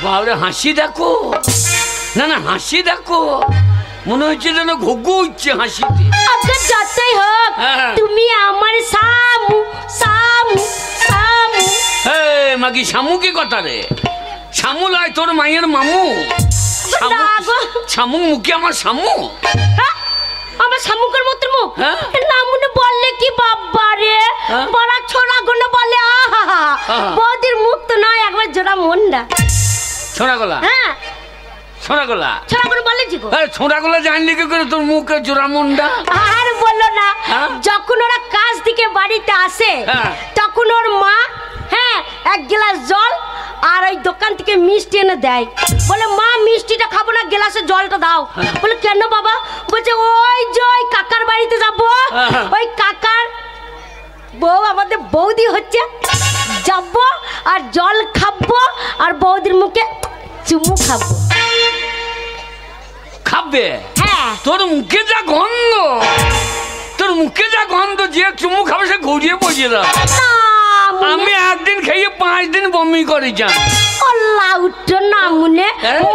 বাবরে হাসি দেখো, না না হাসি দেখো, মনে হচ্ছে যেন ঘুঘু উঠছে হাসিতে। আচ্ছা যতই হোক তুমি আমার শামু শামু শামু। মাগি শামু কি কথা রে? শামু লয় তোর মায়ের মামু। শামু মুখে আমার শামু, আমার শামুকের মতো মুখ না মনে বললে কি বাবা রে, বড় ছোড়া গুলো বলে আহা বৌদির মুখ তো নয় একবার জোড়া মন্ডা। ছোড়া গলা? হ্যাঁ ছোড়া গলা। ছোড়া গুলো বলে কি গো? ছোড়া গলা জানলি কি করে তোর মুখে জোড়া মন্ডা? আর বললো না, যখন ওরা কাজ থেকে বাড়িতে আসে তখন ওর মা এক গ্লাস জল আর ওই দোকান থেকে মিষ্টি এনে দেয়। বলে মা মিষ্টিটা খাবো না, গ্লাসে জলটা দাও। বলে কেন বাবা? বলছে ওই যে ওই কাকার বাড়িতে যাবো, ওই কাকার বউ আমাদের বৌদি হচ্ছে, যাবো আর জল খাবো আর বৌদির মুখে চুমু খাবো। খাবে? হ্যাঁ। তোর মুখে যা গন্ধ, তোর মুখে যা গন্ধ, যে চুমু খাবে সে ঘুরিয়ে পড়িয়ে দাও। আমি একদিন খেয়ে 5 দিন বমি করে যান। আল্লাহ উঠো না মনে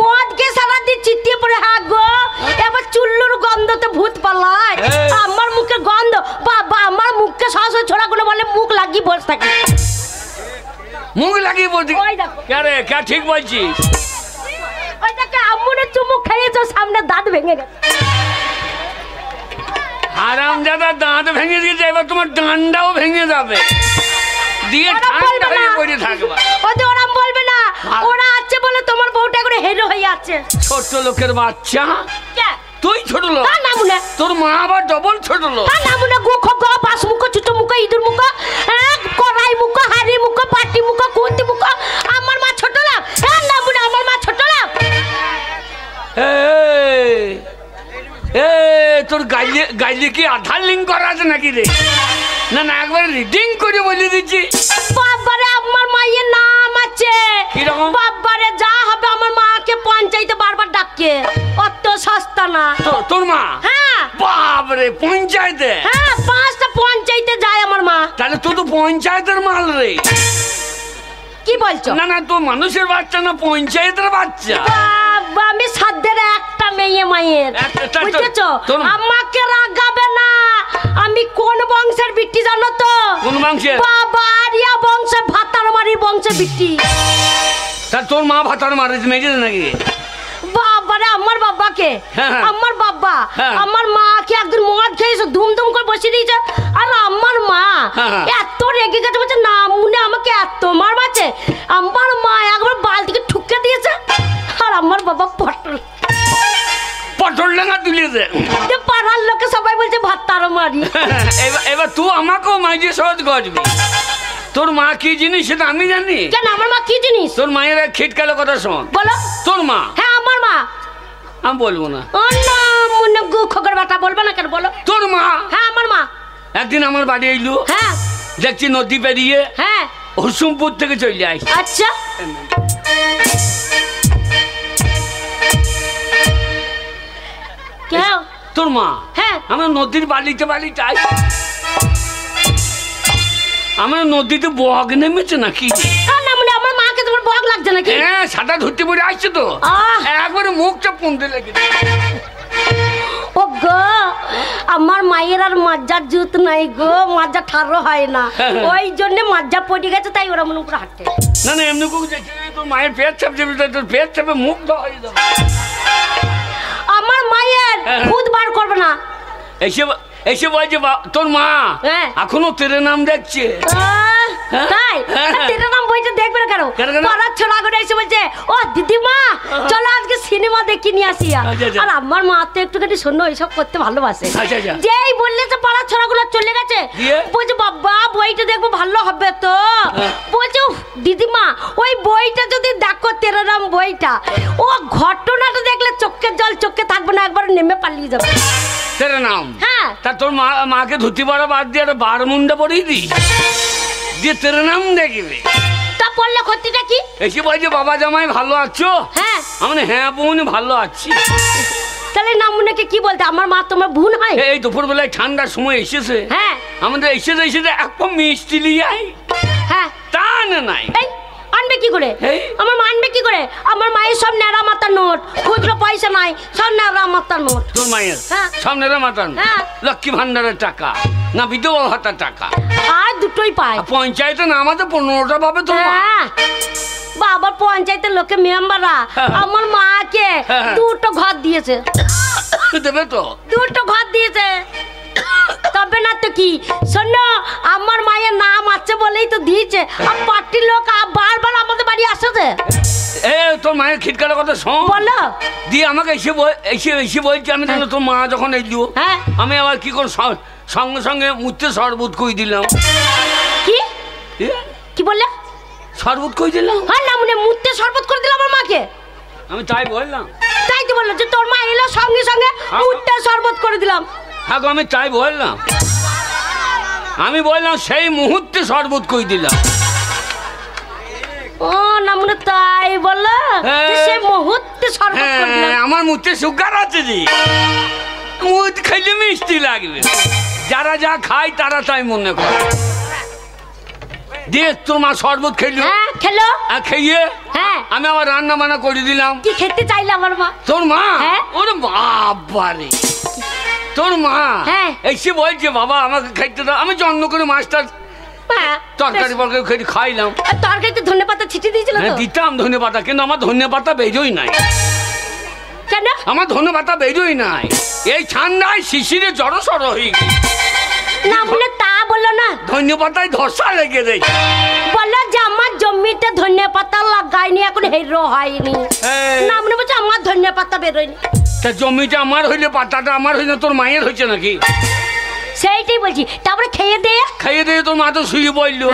মদকে সারাদিন চিটিয়ে পড়ে। হ্যাঁ গো, এবার চুল্লুর গন্ধতে ভূত পালায়। আমার মুখে গন্ধ বাবা, আমার মুখকে সরাসরি ছোড়া গুলো বলে মুখ লাগিয়ে বসে থাকে। মুখ লাগিয়ে বসে? কে কে ঠিক বলছিস? ওই দেখে আমুনে চুমু খেয়েছো, সামনে দাঁত ভেঙে গেছে। হারামজাদা দাঁত ভেঙে দিয়েছে, এবার তোমার ডান্ডাও ভেঙে যাবে। দিয়ে ঠান্ডা হয়ে পড়ে থাকবা। ওদের ওরা বলবে না, ওরা আছে বলে তোমার বউটা করে হিরো হয়ে আছে। ছোট লোকের বাচ্চা তুই, ছোট লোক না মুনে, তোর মা আবার ডবল ছোট লোক। না মুনে গুখ গো পাঁচ মুখ ছোট মুখ ইঁদুর মুখ কড়াই মুখ হাড়ি মুখ পাটি মুখ কুন্তি মুখ। আমার মা ছোট লোক? না মুনে, আমার মা ছোট লোক। তোর গাইলে কি আধার লিঙ্ক করা আছে নাকি রে? না না একবার রিডিং করে বলে দিচ্ছি। বাবারে আমার মায়ের নাম আছে। কিরকম? বাবারে যা হবে আমার মাকে পঞ্চায়েতে বারবার ডাকে, অত সস্তা না। তোর মা? হ্যাঁ। বাবারে পঞ্চায়েতে? হ্যাঁ 5টা পঞ্চায়েতে যায় আমার মা। তাহলে তুই তো পঞ্চায়েতের মাল রে। কি বলছো? না না তো মানুষের বাচ্চা না, পঞ্চায়েতের বাচ্চা। বাবা আমি সাধ্যের একটা মেয়ে মায়ের, বুঝেছো? আমাকে রাগাবে না, আমি কোন বংশের বিটি জানো তো? কোন বংশের? বাবা আরিয়া বংশের, ভাতারমারির বংশের বিটি। তা তোর মা ভাতার মারিস মেয়েছে নাকি? বাবারে আমার বাবাকে, আমার বাবা আমার মাকে একদিন মদ খেয়েছে, ধুমধুম করে বসিয়ে দিয়েছে। আর আমার মা এত রেগে গেছে, বলছে না মুনে আমাকে এত মার মারছে। আমার মা একবার বালতিকে ঠুকে দিয়েছে, আর আমার বাবা পটল ডাঙা তুলেছে। পাড়ার লোকে সবাই বলছে ভাতার মারি। এবার তুই আমাকেও মাইজে সহজ গজবি। তোর মা কি জিনিস সেটা আমি জানি। কেন আমার মা কি জিনিস? তোর মায়ের খিটকালো কথা শোন। বলো। তোর মা? হ্যাঁ আমার মা। আমি বলবো না। ও না মুনে গু খগর বাটা বলবে না কেন? বলো। তোর মা? হ্যাঁ আমার মা। একদিন আমার বাড়ি এলো। হ্যাঁ। দেখছি নদী পেরিয়ে হসুমপুর থেকে চলে আসি। আচ্ছা কেউ? তোর মা? হ্যাঁ। আমরা নদীর বালিতে আমার নদীতে বগ নেমেছে নাকি? আমার মাকে তোমার বগ লাগছে নাকি? হ্যাঁ সাদা ধরতে পড়ে আসছে তো, একবারে মুখটা পুনতে লেগে। ও গো আমার মায়ের আর মাজ্জার জুত নাই গো, মাজ্জা ঠারো হয় না, ওই জন্য মাজ্জা পড়ে গেছে, তাই ওরা মনে করে হাঁটে। না না এমনি তোর মায়ের পেট চাপছে, তোর পেট চাপে মুখ হয়ে যাবে। আমার মায়ের খুদ বার করবে না। এসে বলছে তোর মা এখনো তেরে নাম দেখছে। তাই তেরে নাম বইটা দেখবে না কেন? পাড়ার ছোড়া করে এসে বলছে ও দিদিমা চলো আজকে সিনেমা দেখে নিয়ে আসি। আর আমার মা তো একটুখানি শূন্য এইসব করতে ভালোবাসে। যেই বললে যে পাড়ার ছোড়া গুলো চলে গেছে, বলছে বাবা বইটা দেখবো ভালো হবে তো। বলছে দিদিমা ওই বইটা যদি দেখো তেরে নাম বইটা, ও ঘটনাটা দেখলে চোখের জল চোখে থাকবে না, একবার নেমে পালিয়ে যাবে। তেরে নাম? হ্যাঁ। তা তোর মাকে ধুতি পরা বাদ দিয়ে একটা বার মুন্ডা পরেই দি দিয়ে তেরে নাম দেখবে। তা পড়লে ক্ষতিটা কি? এসে বলছে বাবা জামাই ভালো আছো? হ্যাঁ। আমি হ্যাঁ বোন ভালো আছি। তাহলে নামুনাকে কি বলতে? আমার মা তোমার বোন হয়? এই দুপুর বেলায় ঠান্ডার সময় এসেছে, হ্যাঁ আমাদের এসে এক মিষ্টি লিয়ে আই। হ্যাঁ তা আনে নাই। আনবে কি করে? আমার মা আনবে কি করে? আমার মায়ের সব নেড়া মাথার নোট, খুচরো পয়সা নাই, সব নেড়া মাথার নোট। তোর মায়ের সব নেড়া মাথার নোট? লক্ষ্মী ভান্ডারের টাকা না বিধবা ভাতার টাকা? আর দুটোই পায়। পঞ্চায়েতে নামাতে 15টা পাবে তোর মা। বাবা পঞ্চায়েতের লোকে মেম্বাররা আমার মাকে 2টো ঘর দিয়েছে। দেবে তো? 2টো ঘর দিয়েছে। তবে না তো কি, শোনো আমার মায়ের নাম আছে বলেই তো দিয়েছে। আর পার্টির লোক বারবার আমাদের বাড়ি আসছে। তোর মায়ের খিটকাটা কথা শোন। বলো। দিয়ে আমাকে এসে বলছি আমি জানো তোর মা যখন এলো আমি আবার কি করে সঙ্গে সঙ্গে মুহূর্তে শরবত কই দিলাম। কি কি বললে? শরবত কই দিলাম? হ্যাঁ না মানে মুহূর্তে শরবত করে দিলাম আমার মাকে। আমি তাই বললাম। তাই তো বললো যে তোর মা এলো সঙ্গে সঙ্গে মুহূর্তে শরবত করে দিলাম। হ্যাঁ আমি তাই বললাম। আমি বললাম সেই মুহূর্তে শরবত কই দিলাম। ও না মানে তাই বললো সেই মুহূর্তে শরবত করে দিলাম। আমার মুহূর্তে সুগার আছে জি, মুহূর্তে খাইলে মিষ্টি লাগবে। যারা যা খায় তারা তাই মনে করে। দিয়ে তোর মা শরবত খেলো? হ্যাঁ খেলো। খেয়ে আমি আবার রান্না বান্না করে দিলাম। কি খেতে চাইলে আমার মা? তোর মা? ওরে বাবারে, তোর মা এসে বলছে বাবা আমাকে খাইতে দাও। আমি যত্ন করে মাছটা তরকারি ফরকারি খাইলাম। তরকারিতে ধনে পাতা ছিটিয়ে দিয়েছিল? দিতাম ধনে পাতা, কিন্তু আমার ধনে পাতা বেরোই নাই। কেন? আমার ধনে পাতা বেরোই নাই। এই ঠান্ডায় শিশিরে জড়ো সড়ো হয়ে গেছে। না বলে তা বললো না, ধনে পাতায় ধসা লেগে রয়েছে। বললো যে আমার জমিতে ধনে পাতা লাগাইনি, এখন হেরো হয়নি। না মনে বলছে আমার ধনে পাতা বেরোয়নি। তা জমিটা আমার হইলে পাতাটা আমার হইলে তোর মায়ের হয়েছে নাকি? সেইটাই বলছি। তারপরে খেয়ে দিয়ে তোর মা তো শুয়ে পড়লো।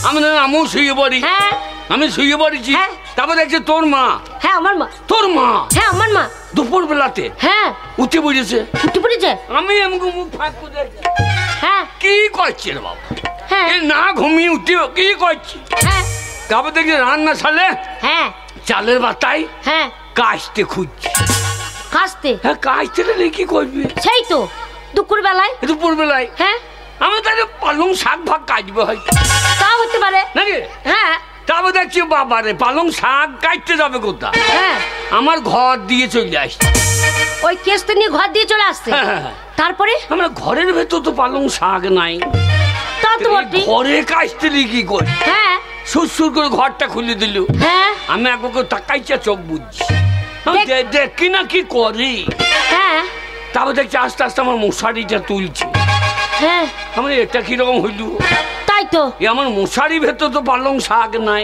আমি আমিও শুয়ে পড়ি। আমি শুয়ে পড়েছি। তারপর দেখছি তোর মা। আমার মা। তোর মা? আমার মা দুপুর বেলাতে উঠে পড়েছে। আমি মুখ ফাঁক করে কি করছি রে বাবা, না ঘুমিয়ে উঠে কি করছি। তারপর দেখছি রান্না সালে চালের বাতায় কাশতে খুঁজছি। কাশতে? কাশতে কি করবি? সেই তো দুপুর বেলায় আমি তাহলে পালং শাক ভাগ কাটবো হয়তো। তা হতে পারে নাকি? তারপর দেখছি বাবারে পালং শাক কাটতে যাবে কোথা? আমার ঘর দিয়ে চলে আসছে। ওই কেসটা নিয়ে ঘর দিয়ে চলে আসছে। তারপরে আমরা ঘরের ভেতর তো পালং শাক নাই। তা তো ঘরে কাটতে কি করি? সুর করে ঘরটা খুলে দিল। আমি একবার তাকাইছে চোখ বুঝছি দেখি না কি করি। তারপর দেখছি আস্তে আস্তে আমার মশারিটা তুলছে। আমার এটা কিরকম হইল? তাই তো আমার মশারি ভেতর তো পালং শাক নাই।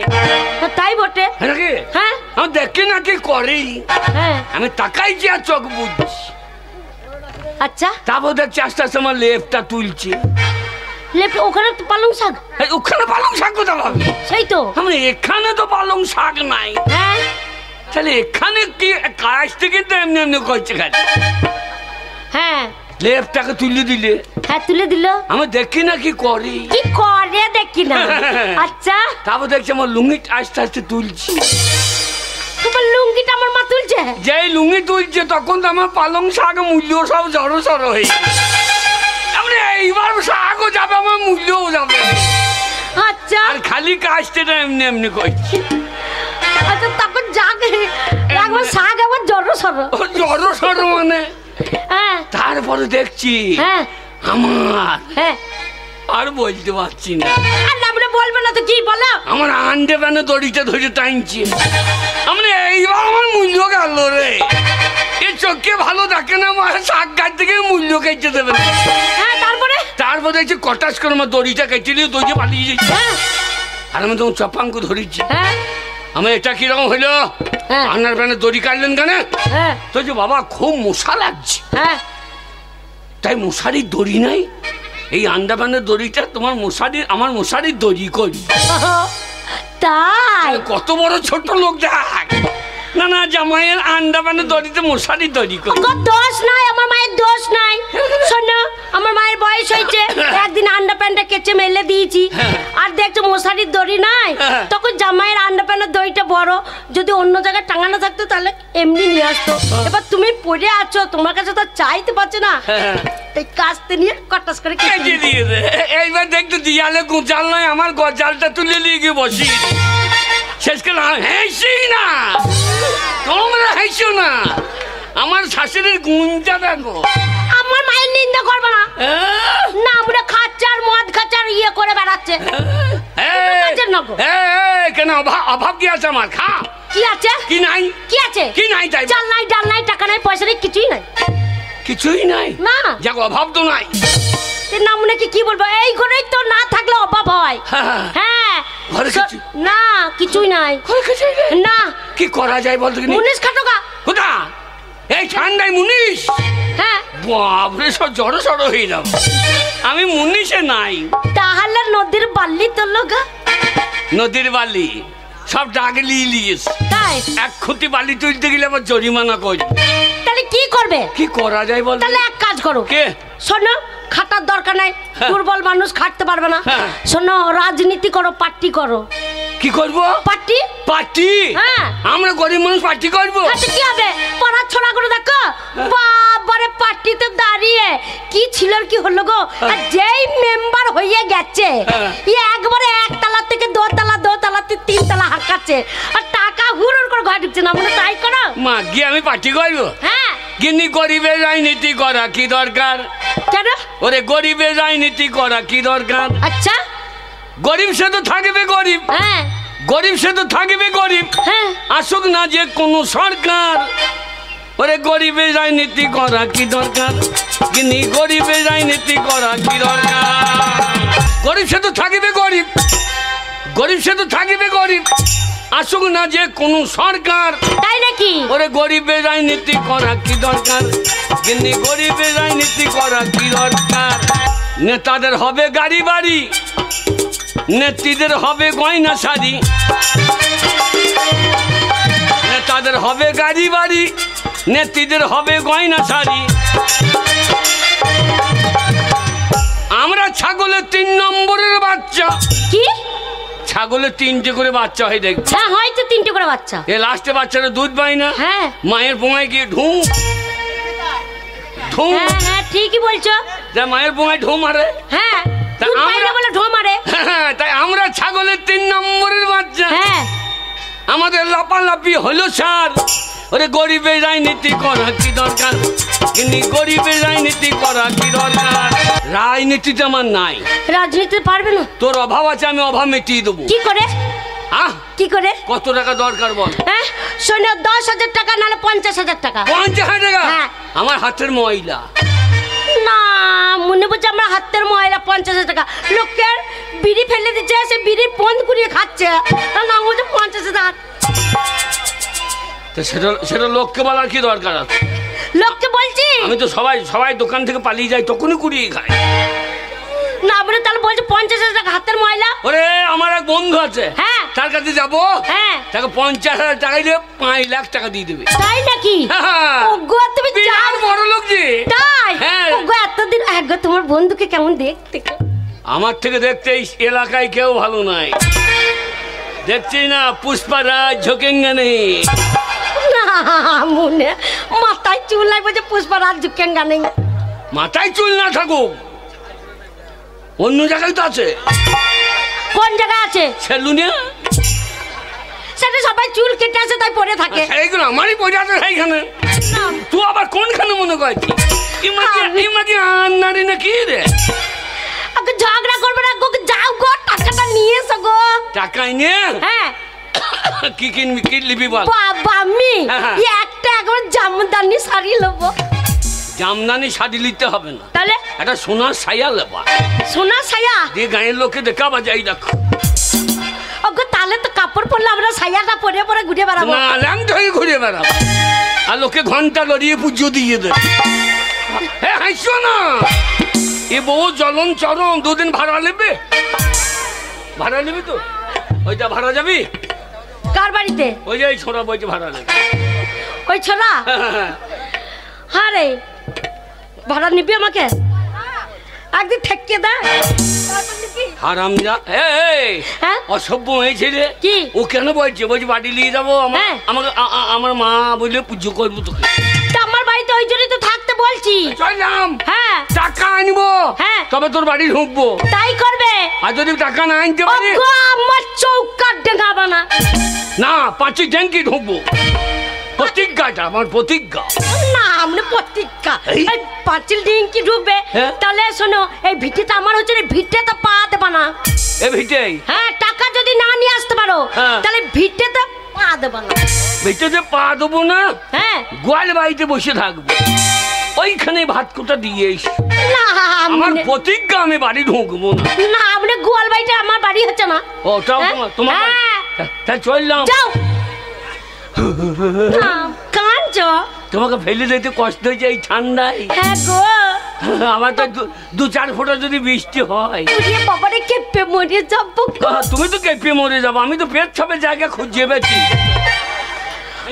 তাই বটে নাকি? আমি দেখি না কি করি। আমি তাকাইছি আর চোখ বুঝছি। আচ্ছা তারপর দেখছি আস্তে আস্তে আমার লেপটা তুলছে। ওখানে তো পালং শাক? ওখানে পালং শাক কোথা পাবি? সেই তো আমি এখানে তো পালং শাক নাই। তাহলে এখানে কি কাজতে কিন্তু এমনি এমনি করছে খালি। লেপটাকে তুলে দিলে? তুলে দিল। আমি দেখি না কি করি। কি করে দেখি না। আচ্ছা তারপর দেখছি আমার লুঙ্গিটা আস্তে আস্তে তুলছি। তোমার লুঙ্গিটা আমার মা তুলছে? যেই লুঙ্গি তুলছে তখন তো আমার পালং শাক মূল্য সব জড়ো সড়ো হয়ে গেছে। এইবার শাকও যাবে আমার মূল্যও যাবে। আচ্ছা আর খালি কাজটা এমনি এমনি করছি। আচ্ছা তখন যাকে একবার শাক আবার জড়ো সড়ো মানে তারপরে দেখছি আমার আর বলতে পারছি না। বলবে না তো কি বলো? আমার আন্ডে প্যানে দড়িটা ধরে টাইনছি। এইবার আমার মূল্য গেল রে। এই চোখে ভালো থাকে না, আমার শাক গাছ থেকে মূল্য কেটে দেবে। তারপরে দেখছি কটাস করে আমার দড়িটা কেটে নিয়ে দড়ি পালিয়ে যাচ্ছি। আর আমি তখন চপাঙ্কু ধরেছি। আমার এটা কিরকম হইলো? আন্নার প্যানে দড়ি কাটলেন কেন? তো যে বাবা খুব মশা লাগছে। তাই মশারির দড়ি নাই, এই আন্ডামানের দড়িটা তোমার মশারির আমার মশারির দড়ি করি। তাই কত বড় ছোট লোক দেখ। না না জামাইয়ের আন্ডামানের দড়িতে মশারির দড়ি করি। দোষ নাই, আমার মায়ের দোষ নাই। শোনো আমার মায়ের বয়স হয়েছে, একদিন আন্ডা প্যান্টটা কেচে মেলে দিয়েছি, আর দেখছো মশারির দড়ি নাই, তখন জামাইয়ের আন্ডারপ্যান্টের দড়িটা বড়, যদি অন্য জায়গায় টাঙানো থাকতো তাহলে এমনি নিয়ে আসতো। এবার তুমি পড়ে আছো, তোমার কাছে তো চাইতে পারছে না, এই কাস্তে নিয়ে কটাস করে কেটে দিয়ে দে। এইবার দেখতো দিয়ালে গোজাল নয়, আমার গজালটা তুলে নিয়ে গিয়ে বসি শেষকাল। হেসি না, তোমরা হেসো না, আমার শাশুড়ির গুণটা দেখো। আমার মায়ের নিন্দা করবে না, না আমরা খাচ্ছে আর মদ খাচ্ছে আর ইয়ে করে বেড়াচ্ছে। কেন অভাব কি আছে আমার? খা। কি আছে? কি নাই? কি আছে? কি নাই? তাই চাল নাই, ডাল নাই, টাকা নাই, পয়সা নাই, কিছুই নাই। কিছুই নাই না, যাক অভাব তো নাই। না মনে কি বলবো, এই ঘরেই তো না থাকলে অভাব হয়। হ্যাঁ না, কিছুই নাই না। কি করা যায় বলতো? মুনিশ খাটোকা কোথা? এই ঠান্ডায় মুনিশ? হ্যাঁ বাপরে, সব জড়ো সড়ো হয়ে যাও। আমি মুনিশে নাই। তাহলে নদীর বালি তোলো গা। নদীর বালি সব ডাগলি লিয়েস। তাই এক খুঁটি বালি তুলতে গেলে আবার জরিমানা করি। তাহলে কি করবে? কি করা যায় বল? তাহলে এক কাজ করো। কে? শোনো, খাটার দরকার নাই, দুর্বল মানুষ খাটতে পারবে না। শোনো, রাজনীতি করো, পার্টি করো। কি করব? পার্টি। পার্টি? হ্যাঁ, আমরা গরিব মানুষ পার্টি করব। আচ্ছা কি হবে? পড়ার ছড়া করে দেখো। বাবারে, পার্টিতে দাঁড়িয়ে কি ছিল আর কি হলো গো। আর যেই মেম্বার হয়ে গেছে, একবারে একতলা থেকে দোতলা, দোতলাতে তিনতলা হাঁকাচ্ছে, আর টাকা হুড়ুর করে ঘরে ঢুকছে না। মানে তাই করো মা, গিয়ে আমি পার্টি করব? হ্যাঁ। কিন্তু গরিবের রাজনীতি করা কি দরকার? কেন? ওরে গরিবের রাজনীতি করা কি দরকার? আচ্ছা, গরিব সে তো থাকবে গরিব। হ্যাঁ, গরিব সে তো থাকবে গরিব। হ্যাঁ, আসুক না যে কোনো সরকার। ওরে গরিবের রাজনীতি করা কি দরকার? কিন্তু গরিবের রাজনীতি করা কি দরকার? গরিব সে তো থাকবে গরিব, গরিব সে তো থাকবে গরিব। আসুক না যে কোনো সরকার। তাই নাকি? ওরে গরিবের রাজনীতি করা কি দরকার? কিন্তু গরিবের রাজনীতি করা কি দরকার? নেতাদের হবে গাড়ি বাড়ি, নেত্রীদের হবে গয়না শাড়ি। নেতাদের হবে গাড়ি বাড়ি, নেত্রীদের হবে গয়না শাড়ি। আমরা ছাগলের 3 নম্বরের বাচ্চা। কি? ছাগলের 3টে করে বাচ্চা হয় দেখবে। হ্যাঁ, হয়তো 3টে করে বাচ্চা। এ লাস্টে বাচ্চারা দুধ পায় না। হ্যাঁ, মায়ের পোঙায় গিয়ে ঢুঁ ঢুঁ। হ্যাঁ হ্যাঁ, ঠিকই বলছো। যা মায়ের পোঙায় ঢুঁ মারে। হ্যাঁ, তা দুধ আমরা- পাইলে বলে ঢো মারে। হ্যাঁ, তাই আমরা ছাগলের 3 নম্বরের বাচ্চা। হ্যাঁ, আমাদের লাপালাপি হলো স্যার। ওরে গরিবের রাজনীতি করা কি দরকার? কিন্তু গরিবের রাজনীতি করা কি দরকার? রাজনীতিতে আমার নাই। রাজনীতি পারবে না? তোর অভাব আছে, আমি অভাব মিটিয়ে দেবো। কি করে? কি করে? কত টাকা দরকার বল? হ্যাঁ, শোনো, 10,000 টাকা নাহলে 50,000 টাকা। 50,000 টাকা? হ্যাঁ। আমার হাতের ময়লা। না, মনে বলছে আমরা হাতের ময়লা। 50,000 টাকা লোকের বিড়ি ফেলে দিচ্ছে, সে বিড়ি বন্ধ করিয়ে খাচ্ছে, না বলছে 50,000। সেটা লোককে বলার কি দরকার আছে? লোককে বলছি আমি তো সবাই দোকান থেকে পালিয়ে যাই, তখনই কুড়িয়ে খাই। না বলে তাহলে বলছে 50,000 টাকা হাতের ময়লা। ওরে আমার এক বন্ধু আছে, হ্যাঁ, তার কাছে যাবো। হ্যাঁ, তাকে 50,000 টাকা দিয়ে 5 লাখ টাকা দিয়ে দেবে। তাই নাকি? ওগো তুমি বিরাট বড় লোক যে। তাই? হ্যাঁ। ওগো এতদিন আগে তোমার বন্ধুকে কেমন দেখতে? আমার থেকে দেখতে এই এলাকায় কেউ ভালো নাই। দেখছি না, পুষ্পারাজ ঝোঁকেঙ্গা নেই। না, মনে মাথায় চুল নাই বলছে পুষ্পারাজ ঝুঁকেঙ্গা নেই। মাথায় চুল না থাকুক, অন্য জায়গায় তো আছে। কোন জায়গায় আছে? সেলুনে। সেটা সবাই চুল কেটে আছে তাই পরে থাকে। সেইগুলো আমারই পড়ে আছে সেইখানে। তুই আবার কোনখানে মনে করছিস? ইমাকি আন্নারি না কি রে? আগে ঝগড়া করবে না গো, যাও গো, টাকাটা নিয়ে এসো গো। টাকাই নিয়ে? হ্যাঁ। কি কিনবি, কি নিবি বল? বাবা, আমি হ্যাঁ। একটা একবার জামদানি শাড়ি নেবো। জামদানি শাড়ি নিতে হবে না, তাহলে একটা সোনার সায়া লেবা। সোনার সায়া? দিয়ে গায়ের লোকে দেখাবা, যাই দেখো। ওগো তাহলে তো কাপড় পরলে আমরা সায়াটা পরে পরে ঘুরে বেড়াবো। না, ল্যাংট হয়ে ঘুরে বেড়াবো, আর লোকে ঘন্টা লড়িয়ে পুজো দিয়ে দেবে। হ্যাঁ, হাসছো না? এ বউ জ্বলন চরম। 2 দিন ভাড়া নেবে? ভাড়া নেবে তো? ওইটা ভাড়া যাবি? কার বাড়িতে? ওই যে ছোড়া বইতে ভাড়া নেবে। ওই ছোড়া? হ্যাঁ রে, ভাড়া নিবি আমাকে? একদিন ঠেকিয়ে দেয়। হারামজা এই অসভ্য হয়েছে রে। কি ও কেন বলছে বলছি বাড়ি নিয়ে যাবো আমাকে আমার মা বললে পুজো করবো তোকে। আমার বাড়িতে ওই জন্যই তো থাকতে বলছি। চললাম। হ্যাঁ টাকা আনবো। হ্যাঁ তবে তোর বাড়ি ঢুকবো। তাই করবে। আর যদি টাকা না আনতে পারি আমার চৌকাট ডেঙ্গাবা না। না পাঁচি ট্যাঙ্কি ঢুকবো। প্রতিজ্ঞাটা আমার প্রতিজ্ঞা। না আমরা প্রতিজ্ঞা এই পাঁচিল ডিঙ্কি ঢুকবে। তাহলে শোনো এই ভিটেটা আমার হচ্ছে ভিটেটা পা দেবা না। এ ভিটে হ্যাঁ টাকা যদি না নিয়ে আসতে পারো তাহলে ভিটেটা পা দেবা না। ভিটেতে পা দেবো না। হ্যাঁ গোয়াল বাড়িতে বসে থাকবো ওইখানে ভাত কোটা দিয়ে এসো। না আমার প্রতিজ্ঞা আমি বাড়ি ঢুকবো না। না আমরা গোয়াল বাড়িটা আমার বাড়ি হচ্ছে না। ওটাও তোমার তা চললাম। যাও কাঞ্চ তোমাকে ফেলে দিতে কষ্ট হয়েছে এই ঠান্ডায়। হ্যাঁ গো আমার তো 2-4 ফোঁটা যদি বৃষ্টি হয় বাবারে কেঁপে মরে যাবো। তুমি তো কেঁপে মরে যাবো। আমি তো পেট ছাপে জায়গা খুঁজে পেয়েছি।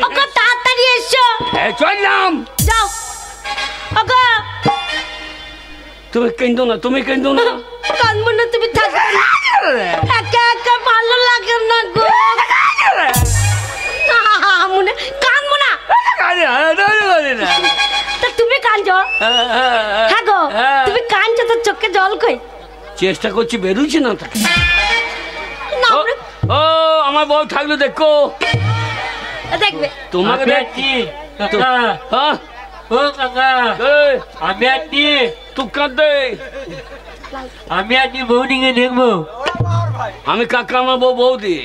ওকে তাড়াতাড়ি এসো। চললাম। যাও ওকে। তুমি কেঁদো না তুমি কেঁদো না। কাঁদবো না তুমি থাকো। একা একা ভালো লাগে না গো। মনে কাঁদবো না। তুমি কাঁদছো। হ্যাঁ গো তুমি কাঁদছো তো চোখে জল কই। চেষ্টা করছি বেরোচ্ছে না তা। ও আমার বউ থাকলে দেখো দেখবে তোমাকে দেখছি। আমি আজকে বৌদিকে দেখবো। আমি কাকা আমার বউ বৌদি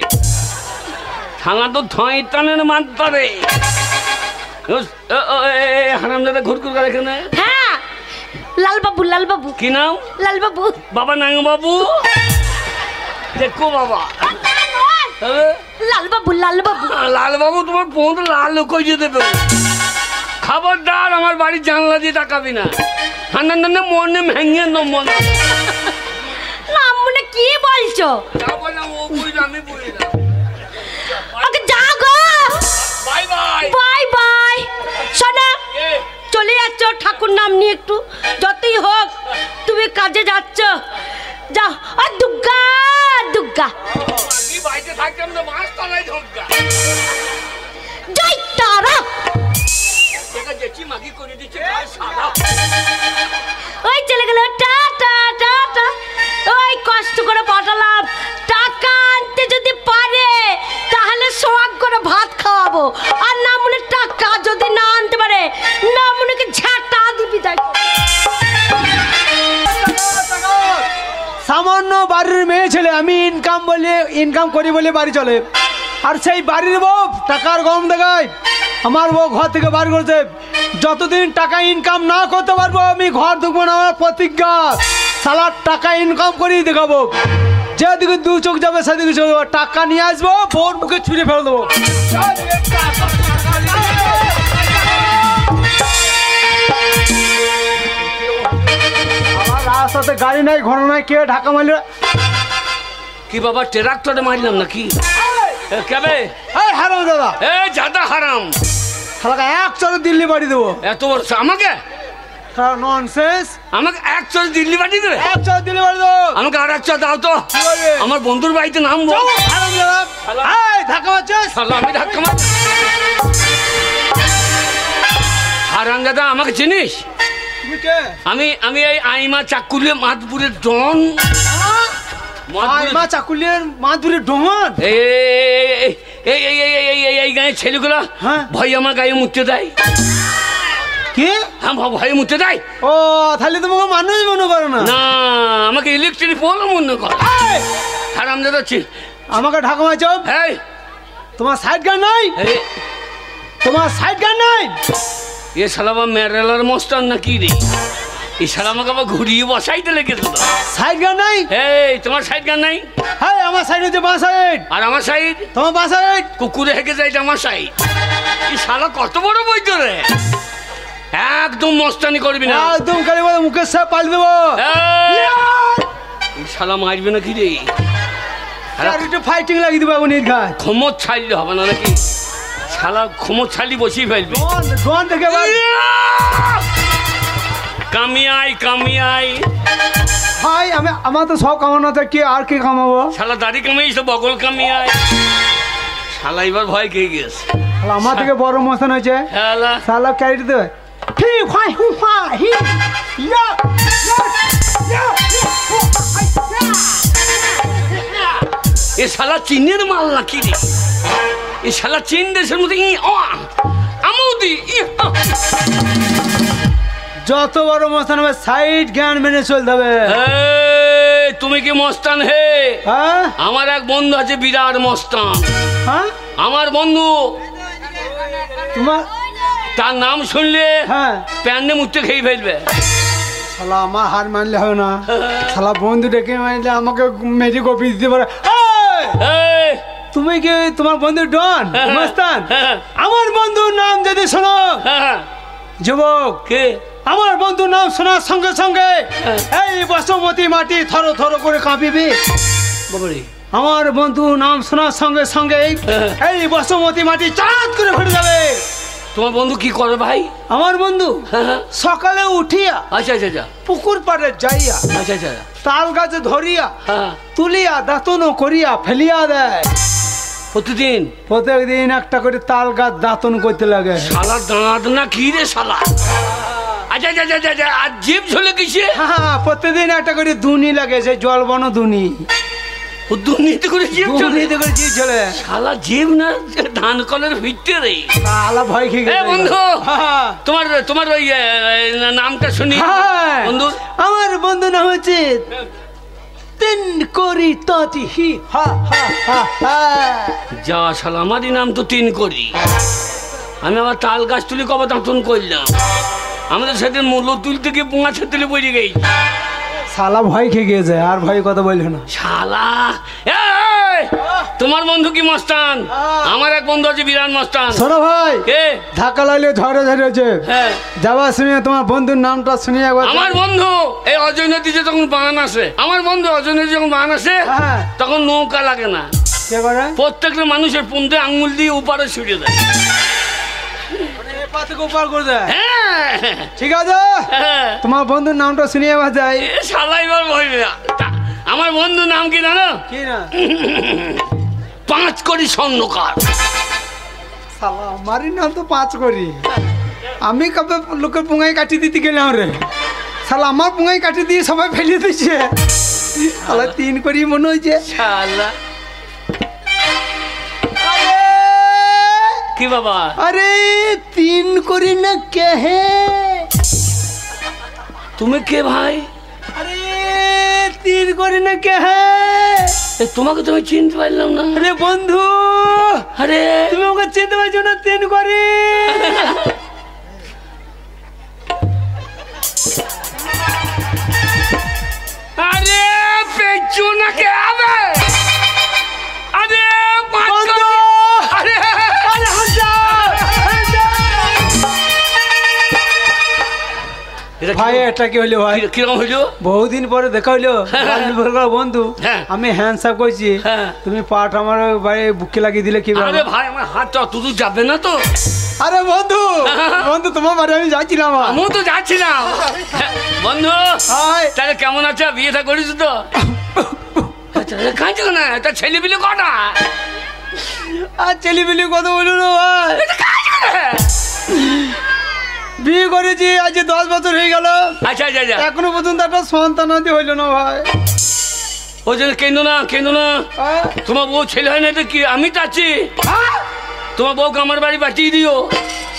থাঙা তো থই টানের মানতারে। হারাম দাদা ঘুরঘুর করে এখানে। হ্যাঁ লালবাবু লালবাবু। কি নাম? লালবাবু। বাবা নাং বাবু দেখো বাবা। লালবাবু লালবাবু। লালবাবু তোমার পৌঁছ লাল কইয়ে দেবে। খবরদার আমার বাড়ির জানলা দিয়ে তাকাবি না। ঠান্ডা ঠান্ডা মনে ভেঙে নমন। না মনে কি বলছো? আমি বুঝলাম। ওকে যাও গো। Bye bye bye bye. শোনো চলে যাচ্ছ ঠাকুর নাম নিয়ে একটু যতই হোক তুমি কাজে যাচ্ছ। যাও আর দুর্গা দুর্গা। বাড়িতে থাকতাম না মাছ তলায় ঢোকা। জয় তারা। ওই চলে গেল টাটা টাটা। ওই কষ্ট করে পাঠালাম টাকা আনতে যদি পারে তাহলে সোয়াগ করে ভাত খাওয়াবো। আর না মনে টাকা যদি না আনতে পারে না মনে ঝাঁটা দিবি। তাই সামান্য বাড়ির মেয়ে ছেলে আমি ইনকাম করি বলে বাড়ি চলে। আর সেই বাড়ির বউ টাকার গম দেখায়। আমার বউ ঘর থেকে বার করছে। যতদিন টাকা ইনকাম না করতে পারবো আমি ঘর ঢুকবো না। আমার প্রতিজ্ঞা সালার টাকা ইনকাম করেই দেখাবো। যেদিকে 2 চোখ যাবে সেদিকে চলে যাবো। টাকা নিয়ে আসবো বোর মুখে ছুঁড়ে ফেলে দেবো। আমার রাস্তাতে গাড়ি নাই ঘর নাই কে ঢাকা মারল। কি বাবা ট্রাক্টরে মারলাম নাকি? কেবে হারাম দাদা জাদা হারাম। এক চলে দিল্লি বাড়ি দেবো। এত বর্ষ আমাকে ননসেন্স। আমাকে 1 চল দিল্লি বাড়ি দেবে। 1 চল দিল্লি বাড়ি দেবো। আমাকে আর 1 চল দাও তো। আমার বন্ধুর বাড়িতে নামবো। হারাম দাদা ধাক্কা মারছিস। আমি ধাক্কা মার। হারাম দাদা আমাকে চিনিস? আমি এই আইমা চাকুলিয়ে মাধপুরের ডন। চাকুলিয়ার মাধপুরের ডন। এই গায়ে ছেলেগুলা ভয় আমার গায়ে মুততে দেয়। কি? হ্যাঁ ভয়ে মুততে দেয়। ও তাহলে তোমাকে মানুষ মনে করো না? না আমাকে ইলেকট্রিক পোল মনে করে। হারাম দাদা আমাকে ঢাকা মারছো। হ্যাঁ তোমার সাইড গান নাই? তোমার সাইড গান নাই? এ শালা মেরেলার মস্তান নাকি রে? এই শালা আমাকে আবার ঘুরিয়ে বসাইতে লেগেছে। সাইড গান নাই? এই তোমার সাইড গান নাই? হ্যাঁ আমার সাইড হচ্ছে বাঁ সাইড। আর আমার সাইড? তোমার বাঁ সাইড। কুকুরে হেঁকে যায় আমার সাইড। এই শালা কত বড় বৈদ্য রে। একদম মস্তানি করবি না। একদম কালি বলে মুখের সাপ পাল দেবো। এই শালা মারবে নাকি রে? একটু ফাইটিং লাগিয়ে দেবো এখন গায়ে। ক্ষমত ছাড়লে হবে না নাকি? শালা ক্ষমত ছাড়লি বসিয়ে ফেলবি। দেখে কামিয়াই কামিয়াই ভাই আমার তো সব কামানো আছে, কি আর কি কামাবো? শালা দাড়ি কামিয়েছ তো বগল কামিয়ে আয়। শালা এবার ভয় খেয়ে গেছে। শালা আমার থেকে বড় মশান হয়েছে। শালা শালা ক্যারি দেবে। হি ফাই হু ফা হি ইয়া এ শালা চীনের মাল নাকি রে? এ শালা চীন দেশের মধ্যে আমৌদি। যত বড় মস্তান হবে সাইড জ্ঞান মেনে চলতে হবে। তুমি কি মস্তান হে? হ্যাঁ আমার এক বন্ধু আছে বিরাট মস্তান। হ্যাঁ আমার বন্ধু, তোমার তার নাম শুনলে হ্যাঁ প্যান্ডে মুখতে খেয়ে ফেলবে। শালা আমার হার মানলে হবে না। শালা বন্ধু ডেকে মানলে আমাকে মেরে কপি দিতে পারে। এই, তুমি কি তোমার বন্ধু ডন মস্তান? আমার বন্ধুর নাম যদি শোনো যুবক, কে? আমার বন্ধুর নাম শোনার সঙ্গে সঙ্গে এই বসুমতী মাটি থর থর করে কাঁপিবে। বাবারে, আমার বন্ধুর নাম শোনার সঙ্গে সঙ্গে এই বসুমতী মাটি চাঁদ করে ফেটে যাবে। তোমার বন্ধু কি করে ভাই? আমার বন্ধু সকালে উঠিয়া আচ্ছা আচ্ছা আচ্ছা পুকুর পাড়ে যাইয়া আচ্ছা আচ্ছা তাল গাছে ধরিয়া হ্যাঁ, তুলিয়া দাঁতন করিয়া ফেলিয়া দেয়। প্রতিদিন প্রত্যেকদিন একটা করে তাল গাছ দাঁতন করতে লাগে। শালা দাঁত না কি রে শালা? আচ্ছা আচ্ছা আচ্ছা আচ্ছা, আর জিভ ঝুলে গেছে। হ্যাঁ প্রত্যেকদিন একটা করে দুনি লাগে, সেই জল বন দুনি। ও দুর্নীতি করে জিভ ঝুলে? দুর্নীতি করে জিভ ঝোলে। শালা জিভ না ধান কলের ভিতরে। শালা ভয় খেয়ে গেছে। বন্ধু, তোমার তোমার ওই নামটা শুনি বন্ধু। আমার বন্ধু নাম হচ্ছে তিন করি ততি হি হা হা হা হা। যা শালা, আমারই নাম তো তিন করি। আমি আবার তাল গাছ তুলি কবে দাঁতন করলাম। আমাদের সাথে মূল্য তুলতে গিয়ে পোঙা ছেতলে পড়ে গেই। শালা ভয় খেয়ে গিয়েছে, আর ভয় কথা বললো না। শালা এই, তোমার বন্ধু কি মস্তান? আমার এক বন্ধু আছে বিরাট মস্তান। শোনো ভাই, কে? ধাক্কা লাগলে ঝড়ে ঝরেছে। হ্যাঁ, যাওয়ার সময় তোমার বন্ধুর নামটা শুনিয়ে একবার। আমার বন্ধু এই অজয় নদীতে যখন বান আসে, আমার বন্ধু অজয় নদী যখন বান আসে হ্যাঁ। তখন নৌকা লাগে না, কে করে? প্রত্যেকটা মানুষের পুঁতে আঙুল দিয়ে উপারে ছুটে দেয়। পা থেকে উপার করে দেয়। হ্যাঁ ঠিক আছে, হ্যাঁ। তোমার বন্ধুর নামটা শুনিয়ে একবার যাই। এ শালা এবার বলবে না। আমার বন্ধুর নাম কি জানো? কি না? 5 কোটি স্বর্ণকার। শালা আমারই নাম তো 5 করি। আমি কবে লোকের পুঙ্গাই কাটি দিতে গেলাম রে। শালা আমার পুঙ্গাই কাটি দিয়ে সবাই ফেলিয়ে দিচ্ছে। শালা 3 করি মনে হয়েছে। শালা কি বাবা? আরে 3 করি না কে হে? তুমি কে ভাই? আরে 3 করি না কে হে? তোমাকে তুমি চিনতে পারলাম না। আরে বন্ধু, আরে তুমি আমাকে চিনতে পারছো না? 3 করি। আরে পেঁচু না কে আবে? আরে বন্ধু! আরে আরে হাসা! ভাই এটা কি হলো ভাই? কিরকম হইলো? বহুদিন পরে দেখা হইলো। বন্ধু, হ্যাঁ। আমি হ্যান্ডসাপ করছি। হ্যাঁ। তুমি পাট আমার বাড়ি বুকে লাগিয়ে দিলে কি আরে ভাই, আমার হাতটা অতদূর যাবে না তো। আরে বন্ধু, বন্ধু তোমার বাড়ি আমি যাচ্ছিলাম। আমিও তো যাচ্ছিলাম। বন্ধু হাই। তাহলে কেমন আছে? বিয়েটা করিস তো? কাঁদছো না? তা ছেলে পিলে কটা? আর ছেলেপিলি কথা বললো না ভাই। বিয়ে করেছি আজ 10 বছর হয়ে গেল। আচ্ছা আচ্ছা আচ্ছা, এখনো পর্যন্ত একটা সন্তান হইলো না ভাই। ওই জন্য কেঁদো না, কেঁদো না। হ্যাঁ? তোমার বউ ছেলে হয় না তো কি? আমি তো আছি। তোমার বউকে আমার বাড়ি পাঠিয়ে দিও।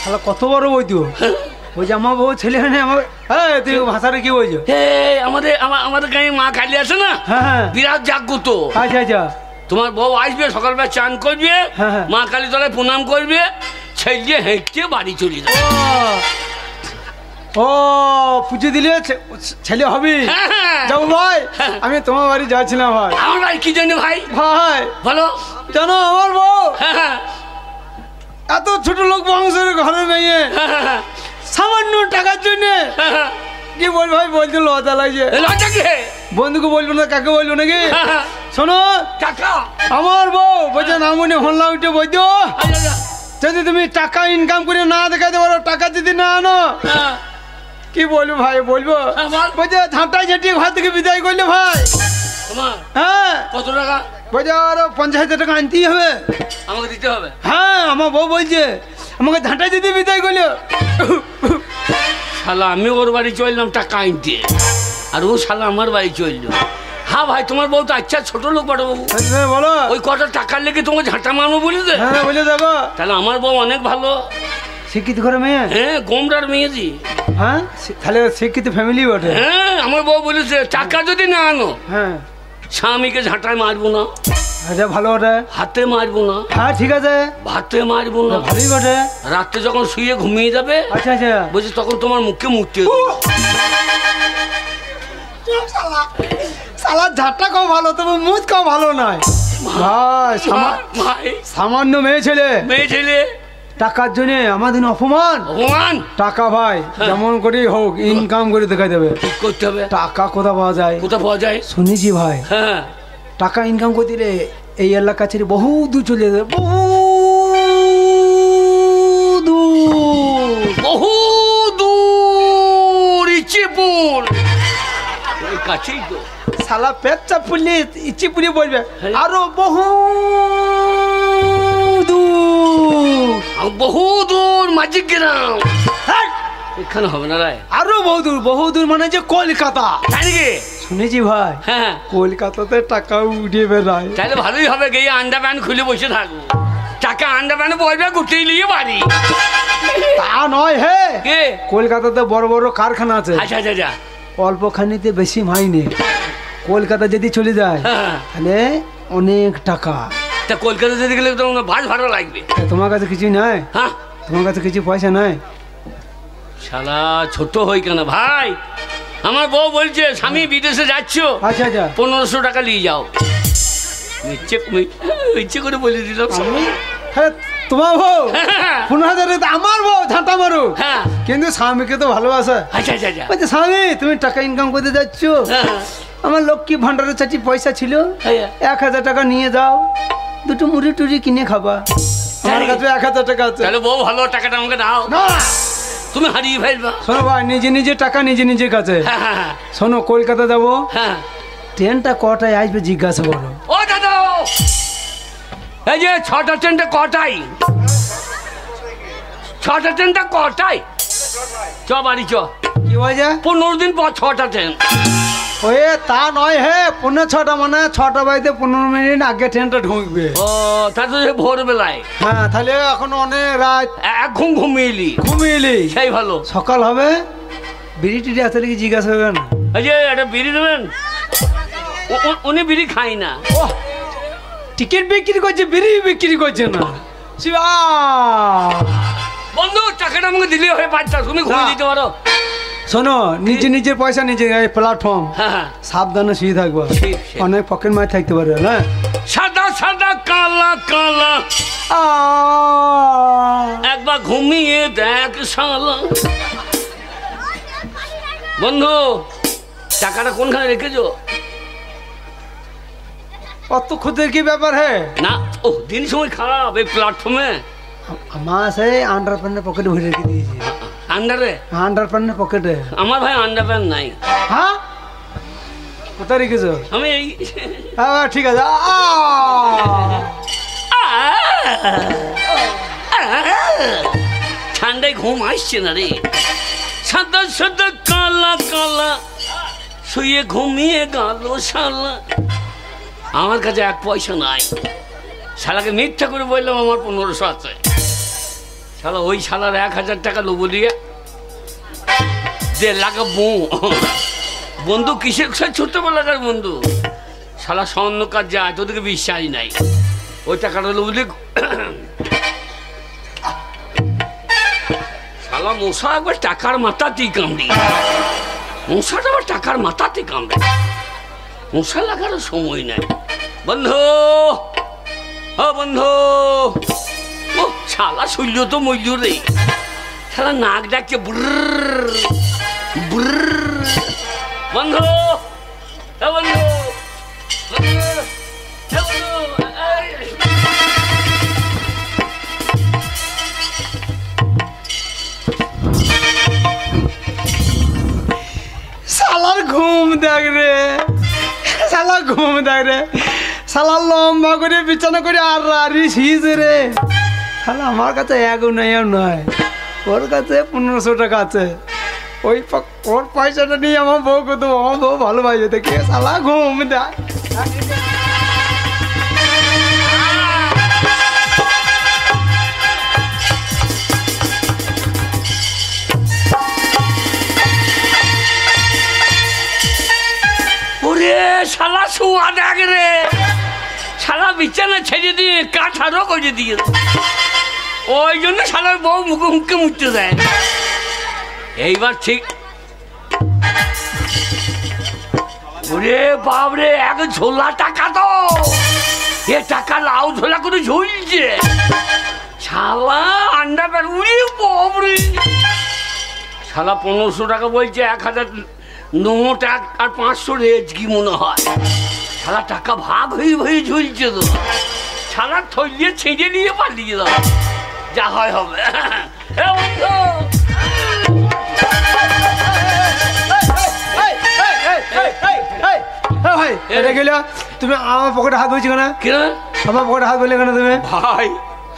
শালা কত বড় বই তুই? ওই যে আমার বউ ছেলে হয় না আমার। হ্যাঁ, তুই ভাষাটা কি বলছো? আমাদের গাঁয়ে মা কালী আছে না, হ্যাঁ হ্যাঁ। বিরাট জাগ্রত। আচ্ছা আচ্ছা। তোমার বউ আসবে সকালবেলা, চান করবে, হ্যাঁ, হ্যাঁ। মা কালী তলায় প্রণাম করবে, ছেলে হেঁটে বাড়ি চলে যাবে। ও পুজো দিলে ছেলে হবে? হ্যাঁ। যাবো ভাই, আমি তোমার বাড়ি যাচ্ছিলাম ভাই। আমার বাড়ি কি জন্য ভাই? ভাই বলো। জানো আমার বউ হ্যাঁ, এত ছোট লোক বংশের ঘরে মেয়ে, সামান্য টাকার জন্য কি বল ভাই, বলতে লজ্জা লাগছে। লজ্জা কে? বন্ধুকে বলবো না, কাকে বলবো নাকি? শোনো, টাকা আমার বউ বলছে নামুনি হল্লা উঠে বইতো, যদি তুমি টাকা ইনকাম করে না দেখাতে পারো, টাকা যদি না আনো, কি বলবো ভাই বলবো বলছে ঝাঁটাই ঝাঁটিয়ে ঘর থেকে বিদায় করলে ভাই। হ্যাঁ কত টাকা? বলছে আরো 50,000 টাকা আনতেই হবে, আমাকে দিতে হবে। হ্যাঁ আমার বউ বলছে আমাকে ঝাঁটাই দিতে বিদায় করলো। শালা আমি ওর বাড়ি চললাম টাকা আনতে, আর ও শালা আমার বাড়ি চললো। হ্যাঁ ভাই তোমার বউ তো আচ্ছা ছোট লোক বড় বাবু, বলো ওই কটা টাকার লেগে তোমাকে ঝাঁটা মারবো বলে দে। হ্যাঁ বলে দেখো তাহলে আমার বউ অনেক ভালো, শিক্ষিত ঘরে মেয়ে। হ্যাঁ গোমরার মেয়েজি। হ্যাঁ তাহলে শিক্ষিত ফ্যামিলি বটে। হ্যাঁ আমার বউ বলেছে টাকা যদি না আনো হ্যাঁ স্বামীকে ঝাঁটায় মারবো না, আচ্ছা ভালো বটে। হাতে মারবো না, হ্যাঁ ঠিক আছে ভাতে মারবো না, ভালোই বটে। রাত্রে যখন শুয়ে ঘুমিয়ে যাবে আচ্ছা আচ্ছা বলছি তখন তোমার মুখে মুখতে সালা ঝাঁটা কম ভালো, তবে মুখ কম ভালো নয় ভাই। ভাই সামান্য মেয়ে ছেলে, মেয়ে ছেলে টাকার জন্য আমাদের অপমান। ভগবান টাকা ভাই যেমন করে হোক ইনকাম করে দেখাই দেবে। ঠিক করতে হবে। টাকা কোথা পাওয়া যায়? কোথা পাওয়া যায় শুনেছি ভাই, হ্যাঁ টাকা ইনকাম করতে গেলে এই এলাকা ছেড়ে বহু দূর চলে যাবে, বহু দূর ইচ্ছেপুর কাছেই তো। সালা পেচ্চা পুলি ইচ্ছি পুলি বলবে আরো বহু দূর, বহু দূর মাঝিক গ্রাম এখানে হবে না রায়, আরো বহু দূর মানে যে কলকাতা। তাই নাকি? শুনেছি ভাই হ্যাঁ কলকাতাতে টাকা উঠে বেড়ায়। তাহলে ভালোই হবে, গিয়ে আন্ডা প্যান্ট খুলে বসে থাকবো, টাকা আন্ডা প্যান্ট বলবে গুটিয়ে নিয়ে বাড়ি। তা নয় হে, কে? কলকাতাতে বড় বড় কারখানা আছে, আচ্ছা আচ্ছা আচ্ছা অল্প খানিতে বেশি মাইনে। কলকাতা যদি চলে যায় হ্যাঁ তাহলে অনেক টাকা। তা কলকাতা যেতে গেলে তো বাস ভাড়া লাগবে। তা তোমার কাছে কিছু নাই? হ্যাঁ তোমার কাছে কিছু পয়সা নাই? শালা ছোট হই কেন ভাই, আমার বউ বলছে স্বামী বিদেশে যাচ্ছ, আচ্ছা আচ্ছা 1500 টাকা নিয়ে যাও। ইচ্ছে করে বলে দিলাম। হ্যাঁ তোমার বউ 15,000 আমার বউ ঝাঁটা মারু, হ্যাঁ কিন্তু স্বামীকে তো ভালোবাসে। আচ্ছা আচ্ছা আচ্ছা বলছে স্বামী তুমি টাকা ইনকাম করতে যাচ্ছ, আমার লক্ষ্মী ভান্ডারের চাচি পয়সা ছিল, 1,000 টাকা নিয়ে যাও, দুটো মুড়ি টুড়ি কিনে খাবা। আমার কাছে 1,000 টাকা আছে। তাহলে বউ ভালো, টাকাটা আমাকে দাও। না তুমি হারিয়ে ফেলবা। শোনো ভাই, নিজে নিজে টাকা নিজে নিজের কাছে। হ্যাঁ হ্যাঁ শোনো কলকাতা যাবো, হ্যাঁ ট্রেনটা কটায় আসবে জিজ্ঞাসা করো। ও দাদা এই যে 6টা ট্রেনটা কটায়? 6টা ট্রেনটা কটায়? চ বাড়ি চ। কি হয়েছে? 15 দিন পর 6টা ট্রেন। ওয়ে তা নয় হে, 6:45 মানে 6টা বাজতে 15 মিনিট আগে ট্রেনটা ঢুকবে। ও তাহলে তো ভোরবেলায়। হ্যাঁ তাহলে এখন অনেক রাত, এক ঘুম ঘুমিয়েলি ঘুমিয়েলি সেই ভালো। সকাল হবে বিড়ি টিড়ি আসলে কি জিজ্ঞাসা করবেন? এই যে একটা বিড়ি দেবেন, উনি বিড়ি খাই না। ও টিকিট বিক্রি করছে, বিড়ি বিক্রি করছে না। শিবা বন্ধু টাকাটা আমাকে দিলে হয়ে পাঁচটা, তুমি ঘুমিয়ে দিতে পারো। শোনো নিজে নিজের পয়সা নিজে, প্ল্যাটফর্ম হ্যাঁ সাবধানে শুয়ে থাকবো, ঠিক। অনেক পকেট মার থাকতে পারে। হ্যাঁ সাদা সাদা কালা কালা একবার ঘুমিয়ে দেখ শালা। বন্ধু টাকাটা কোনখানে রেখেছো? অত খুদের কি ব্যাপার? হে না ও দিন সময় খারাপ এই প্ল্যাটফর্মে। আমার সেই আন্ডার প্যান্টের পকেটে ভরে রেখে দিয়েছি। আন্ডারে? আন্ডার প্যান্টের পকেটে। আমার ভাই আন্ডার প্যান্ট নাই। হ্যাঁ কোথায় রেখেছো? আমি এই হ্যাঁ ঠিক আছে। ঠান্ডায় ঘুম আসছে না রে। সাদা সাদা কালা কালা শুয়ে ঘুমিয়ে গেল শালা। আমার কাছে 1 পয়সা নাই। শালাকে মিথ্যা করে বললাম আমার 1500 আছে। শালা ওই শালার 1000 টাকা লোবো দিয়ে 1.5 লাখ বন্ধু কিসের ছোটবেলাকার বন্ধু। শালা স্বর্ণ কাজ যায় তোদেরকে বিশ্বাসই নাই। ওই টাকাটা লোবো দিয়ে শালা মশা একবার টাকার মাথাতেই কামড়ি। মশাটা আবার টাকার মাথাতে কামড়ে। মশা লাগারও সময় নাই। বন্ধু ও বন্ধু, ও শালা শৈল তো মজুর রে। শালা নাক ডাকছে বুর্র বুর্র। বন্ধু বন্ধু ঘুম দেয় রে শালা, লম্বা করে বিছানা করে আর রারিস রে শালা। আমার কাছে এগো নয়, ওর কাছে 1500 টাকা আছে। ওর পয়সাটা নিয়ে আমার বউকে দেবো, আমার বউ ভালোবাসে দেখে শালা ঘুম দেয়। ওরে শালা শুয়া দেখ রে, শালা বিছানা ছেড়ে দিয়ে কাঠারও করে দিয়ে, ওই জন্য শালার বউ মুখে মুখে মুছতে দেয়। এইবার ঠিক। ওরে বাবরে, এক ঝোলা টাকা তো, এ টাকা লাউ ঝোলা করে ঝুলছে শালা আন্ডা প্যার। উড়ে বাবরে, শালা 1500 টাকা বলছে, 1000 নোট আর 500 রেজ কি মনে হয়। শালা টাকা ভাগ হয়ে ঝুলছে তো, শালা থইয়ে ছেড়ে নিয়ে পালিয়ে দাও, যা হয় হবে। ভাই এটা গেল, তুমি আমার পকেটে হাত বলছি কেন? আমার পকেটে হাত বললে কেন তুমি? ভাই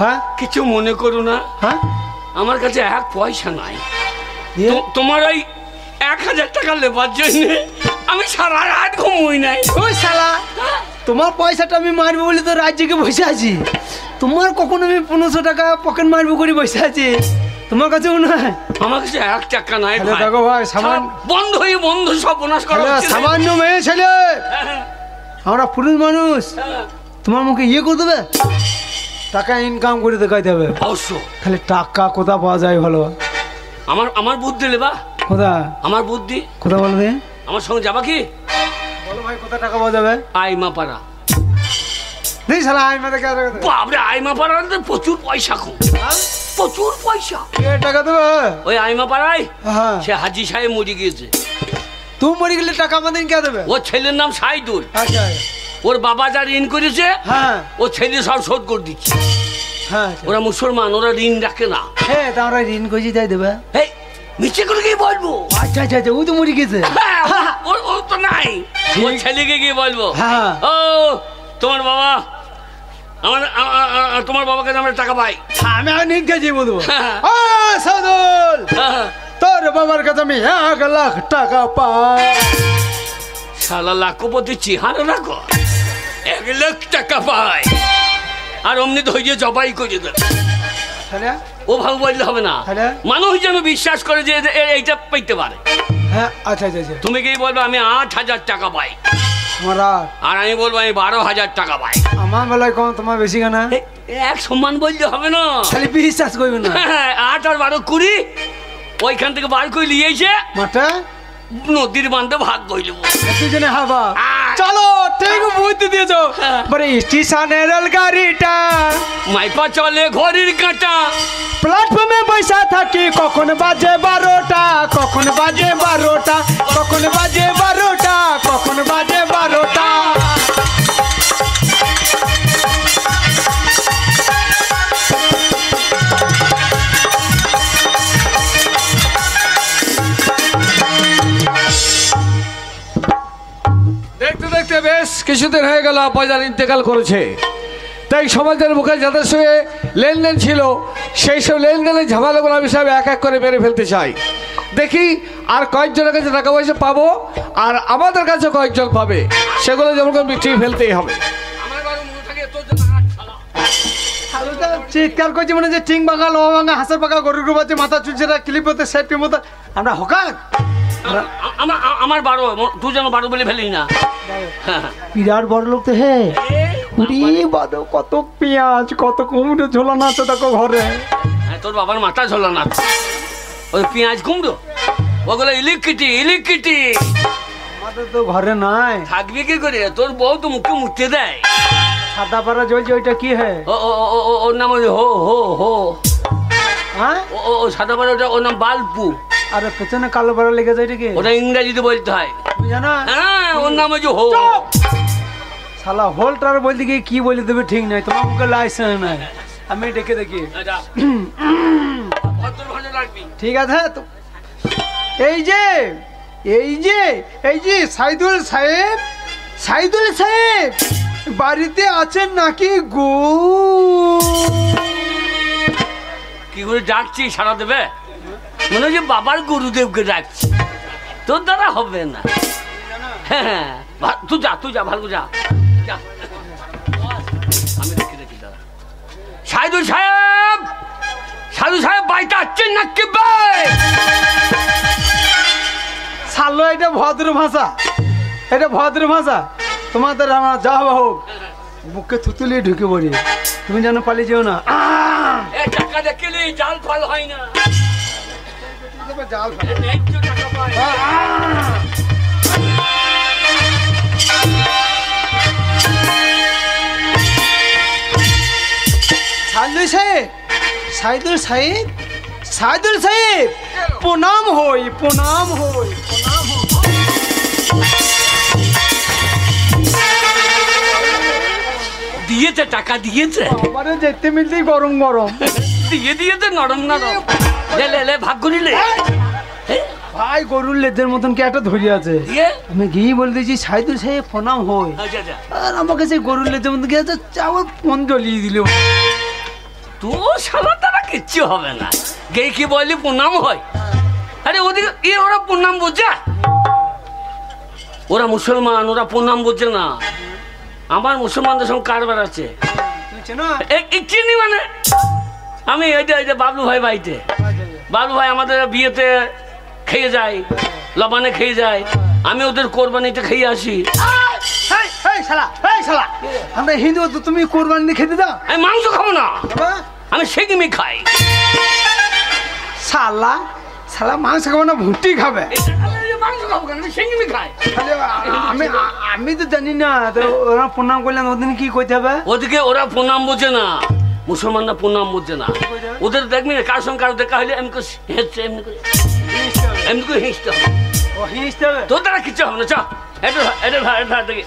হ্যাঁ কিছু মনে করো না, হ্যাঁ আমার কাছে 1 পয়সা নাই। তোমার ওই 1000 টাকা লেবার জন্য আমি সারা রাত ঘুমোই নাই। ওই শালা, তোমার পয়সাটা আমি মারবো বলে তো রাজ্যকে বসে আছি। তোমার কখন আমি 1500 টাকা পকেট মারবো করে বসে আছি? তোমার কাছে মনে হয় আমার কাছে 1 টাকা নাই। দেখো ভাই, বন্ধ হয়ে বন্ধ সব নাশ করা হচ্ছে। সামান্য মেয়ে ছেলে, আমরা পুরুষ মানুষ, তোমার মুখে ইয়ে করে দেবে? টাকা ইনকাম করে দেখাইতে হবে অবশ্য। খালি টাকা কোথা পাওয়া যায় ভালো? আমার বুদ্ধি লেবা কোথা? আমার বুদ্ধি কোথা বলো দে? আমার সঙ্গে যাবা কি? বলো ভাই, কোথা টাকা পাওয়া যাবে? আইমাপাড়া। দেখ শালা, আইমা দেখে বাপরে, আইমাপাড়াতে প্রচুর পয়সা, খুব প্রচুর পয়সা। কে টাকা দেবে? ওই আইমাপাড়ায় হ্যাঁ, সে হাজি সাহেব মরে গিয়েছে। তুমি মরে গেলে টাকা আমাদের কে দেবে? ওর ছেলের নাম সাইদুল। আচ্ছা, ওর বাবা যা ঋণ করেছে, হ্যাঁ ও ছেলে সব শোধ করে দিচ্ছে। হ্যাঁ, ওরা মুসলমান, ওরা ঋণ রাখে না। হ্যাঁ তা আমরা ঋণ করেছি, তাই দেবে? এই মিছে করে গিয়ে বলবো। আচ্ছা আচ্ছা আচ্ছা, ও তো মরে গেছে। হ্যাঁ, ও তো নাই, ওর ছেলেকে গিয়ে বলবো, হ্যাঁ ও তোমার বাবা, তোমার বাবাকে আমরা টাকা পাই। আমি আর নিন কেজি বলবো। হ্যাঁ। ও সাদুল, তোর বাবার কাছে আমি 1 লাখ টাকা পাই। শালা লাখপতি চেহারা রাখো, 1 লাখ টাকা পাই, আর অমনি ধৈর্য জবাই করে দেবে। ও ভাব বললে হবে না, মানুষ যেন বিশ্বাস করে যে এইটা পেতে পারে। হ্যাঁ আচ্ছা আচ্ছা আচ্ছা, তুমি কি বলবে আমি 8000 টাকা পাই, আর আমি বলবো আমি 12,000 টাকা পাই। আমার বেলায় কম, তোমার বেশি কেন? এক সমান বললে হবে না, খালি বিশ্বাস করবে না। 8 আর 12 20, ওইখান থেকে বার করে নিয়েছে মাঠে নদীর বান্ধে ভাগ করে দেবো দুজনে। হাবা চলো, ঠিক বুঝতে দিয়েছো। বলে স্টেশনের রেলগাড়িটা মাইপা চলে ঘড়ির কাঁটা, প্ল্যাটফর্মে বসে থাকি, কখন বাজে 12টা, কখন বাজে 12টা, কখন বাজে 12টা, কখন বাজে 12টা। দেখতে দেখতে বেশ কিছুদিন হয়ে গেল আব্বাজান ইন্তেকাল করেছে, তাই সমাজের মুখে যাদের সঙ্গে লেনদেন ছিল সেই সব লেনদেনের ঝামেলাগুলো আমি সব এক এক করে মেরে ফেলতে চাই। দেখি আর কয়েকজনের কাছে টাকা পয়সা পাবো, আর আমাদের কাছে কয়েকজন পাবে, সেগুলো যেমন করে মিটিয়ে ফেলতেই হবে। চিৎকার করছি মনে যে টিং ভাঙা, লোহা ভাঙা, হাঁসের পাকা, গরুর বাচ্চা, মাথা চুলছে, ক্লিপ হতে সেফটির মতো আমরা হকার। আমার 12, তুই যেন 12 বলে ফেলিস না। বিরাট বড় লোক তো। হে কত পেঁয়াজ, কত কুমড়ো ঝোলানো আছে দেখো ঘরে। তোর বাবার মাথা ঝোলানো আছে, ওই পেঁয়াজ কুমড়ো ওগুলো ইলেকট্রিটি আমাদের তো ঘরে নাই। থাকবি কি করে, তোর বউ তো মুখে মুছতে দেয়। সাদা পাড়া জ্বলছে, ওইটা কি হয়? ওর নাম হো। হ্যাঁ, ও সাদা পাড়া, ওর নাম বালপু। আরে পেছনে কালো পাড়া লেগে যায়, কি ওটা ইংরেজিতে বলতে হয়, জানা? হ্যাঁ, ওর নাম হচ্ছে হো। শালা হোল্টার বলতে গিয়ে কি বলে দেবে ঠিক নাই, তোমার মুখে লাইসেন্স নাই। আমি ডেকে দেখি। ঠিক আছে তো। এই যে সাইদুল সাহেব, সাইদুল সাহেব বাড়িতে আছেন নাকি গো? কি করে ডাকছি সারা দেবে? মনে হয় যে বাবার গুরুদেবকে ডাকছি। তোর দ্বারা হবে না। হ্যাঁ তুই যা ভালো যা। আমি দেখি দাদা। সাইদুল সাহেব বাড়িতে আসছেন নাকি ভাই? সালো এটা ভদ্র ভাষা, এটা ভদ্র ভাষা। তোমাদের আমার যা হোক বুকে থুতুলি ঢুকে পড়ি, তুমি যেন পালিয়ে যেও না। টাকা দেখলে জাল ফল হয় না। জাল টাকা পায়। সাইদুল সাহেব প্রণাম হই। দিয়েছে টাকা দিয়েছে, আমারে যেতে মিলতেই গরম দিয়েছে নরম লে ভাগ্য নিলে ভাই গরুর লেজের মতন কি একটা ধরে আছে। আমি গিয়ে বলে দিয়েছি সাইদুল সাহেব প্রণাম হই, আর আমাকে সেই গরুর লেজের মতন কি আছে চাওয়ার ফোন জ্বলিয়ে দিল। তো শালা তারা কিচ্ছু হবে না। গে কি বললি প্রণাম হয়? আরে ওদিকে ওরা প্রণাম বোঝে? ওরা মুসলমান, ওরা প্রণাম বোঝে না। আমার মুসলমানদের সঙ্গে কারবার আছে। চিনি মানে আমি এই যে বাবলু ভাই বাড়িতে, বাবলু ভাই আমাদের বিয়েতে খেয়ে যায়, লবানে খেয়ে যায়, আমি ওদের কোরবানিতে খেয়ে আসি। আমরা হিন্দু, তুমি কোরবানি খেতে দাও? আমি মাংস খাবো না, আমি সেগিমি খাই। শালা মাংস খাবো না, ভুট্টি খাবে। মাংস খাবো কেন? সেগিমি খাই। আমি তো জানি না, ওরা প্রণাম করলেন ওদিন কি করতে হবে? ওদিকে ওরা প্রণাম বোঝে না, মুসলমানরা প্রণাম বোঝে না। ওদের দেখবি না কার সঙ্গে কারো দেখা হলে এমনি করে হিঁচতে হবে। তোর দ্বারা কিচ্ছু হবে না। চ এটা দেখি।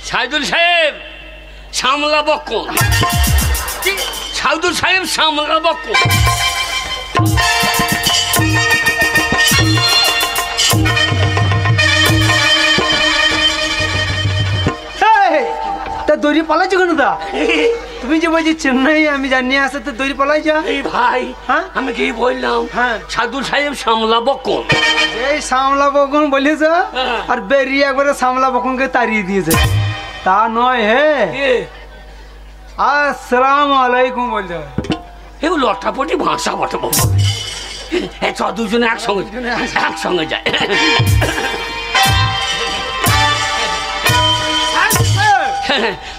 সাইদুল সাহেব সামলাবো কোন? সাইদুল সাহেব সামলাবো কোন? দড়ি পালাইছো কেন? দা তুমি যে বলছি চেন্নাই আমি জানি আসে, তো দড়ি পালাই যা। এই ভাই, হ্যাঁ আমি কি বললাম? হ্যাঁ সাইদুল সাহেব সামলাবো কোন? এই সামলাবো কোন বলেছ, আর বেরিয়ে একবারে সামলাবো কোনকে তাড়িয়ে দিয়েছে। তা নয় হে, আসসালামু আলাইকুম বলতে হবে। এগুলো লটাপটি ভাষা বটে বাবা। চ দুজনে একসঙ্গে যায়।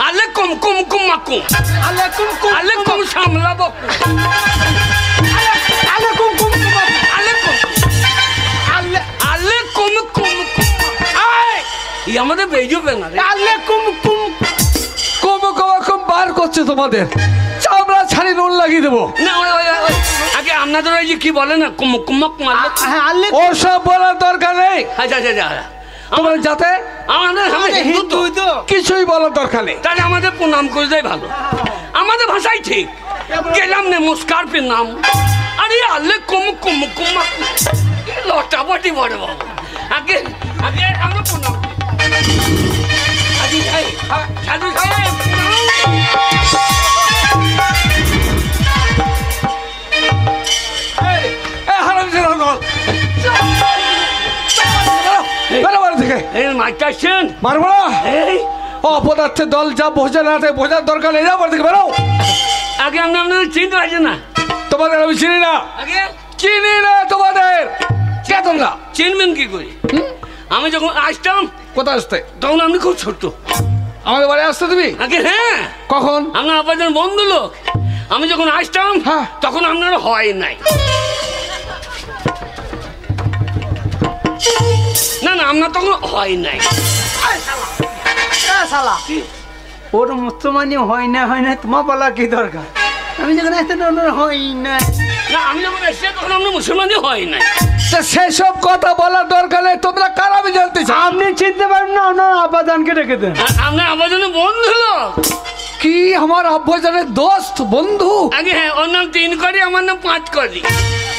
আলেকুম কুম কুম মাকুম, আলেকুম সামলাবো, আলেকুম কুম আলেকুম কুম। এই আমাদের বেজবে না। আলেকুম কুম বার করছে তোমাদের, চামড়া ছাড়ি নুন লাগিয়ে দেবো না। আগে আপনাদের ওই যে কি বলে না, কুমক মারলে ওসব বলার দরকার নেই। তোমার যাতে আমাদের হিন্দু তো কিছুই বলার দরকার নেই। তাহলে আমাদের প্রণাম করে দেয় ভালো। আমাদের ভাষাই ঠিক। গেলাম নমস্কার পে নাম, আরে আলে কুম লটাপটি বড় বাবু। আগে আমরা প্রণাম সাধু সাহেব। মারবো না, অপদার্থের দল যা বোঝা না বোঝার দরকার নেই। বেরো। আগে আমি আপনাদের চিনতে পারছি না। তোমাদের আমি চিনি না, চিনি না তোমাদের। কে তোমরা? চিনবেন কি করে? আমি যখন আসতাম, কোথায় আসতে? তখন আপনি খুব ছোট্ট। আমাদের বাড়ি আসতে তুমি? আগে হ্যাঁ। কখন? আপনার আপাতত বন্ধু লোক। আমি যখন আসতাম তখন আপনার হয় নাই। না আপনার তখন হয় নাই। ওর মুসলমানি হয় না, তোমার বলা কি দরকার? আমি যখন আসতে হয় না, আমি যখন এসে তখন আপনার মুসলমানই হয় নাই। সেসব কথা বলার দরকার নেই। তোমরা কার আমি জানতে চাই? আপনি চিনতে পারবেন না, আপনার আব্বাজানকে রেখে দেন। আপনার আব্বাজানের বন্ধু লোক। কি আমার আব্বাজানের দোস্ত বন্ধু? আগে হ্যাঁ, ওর নাম 3 করি, আমার নাম 5 করি।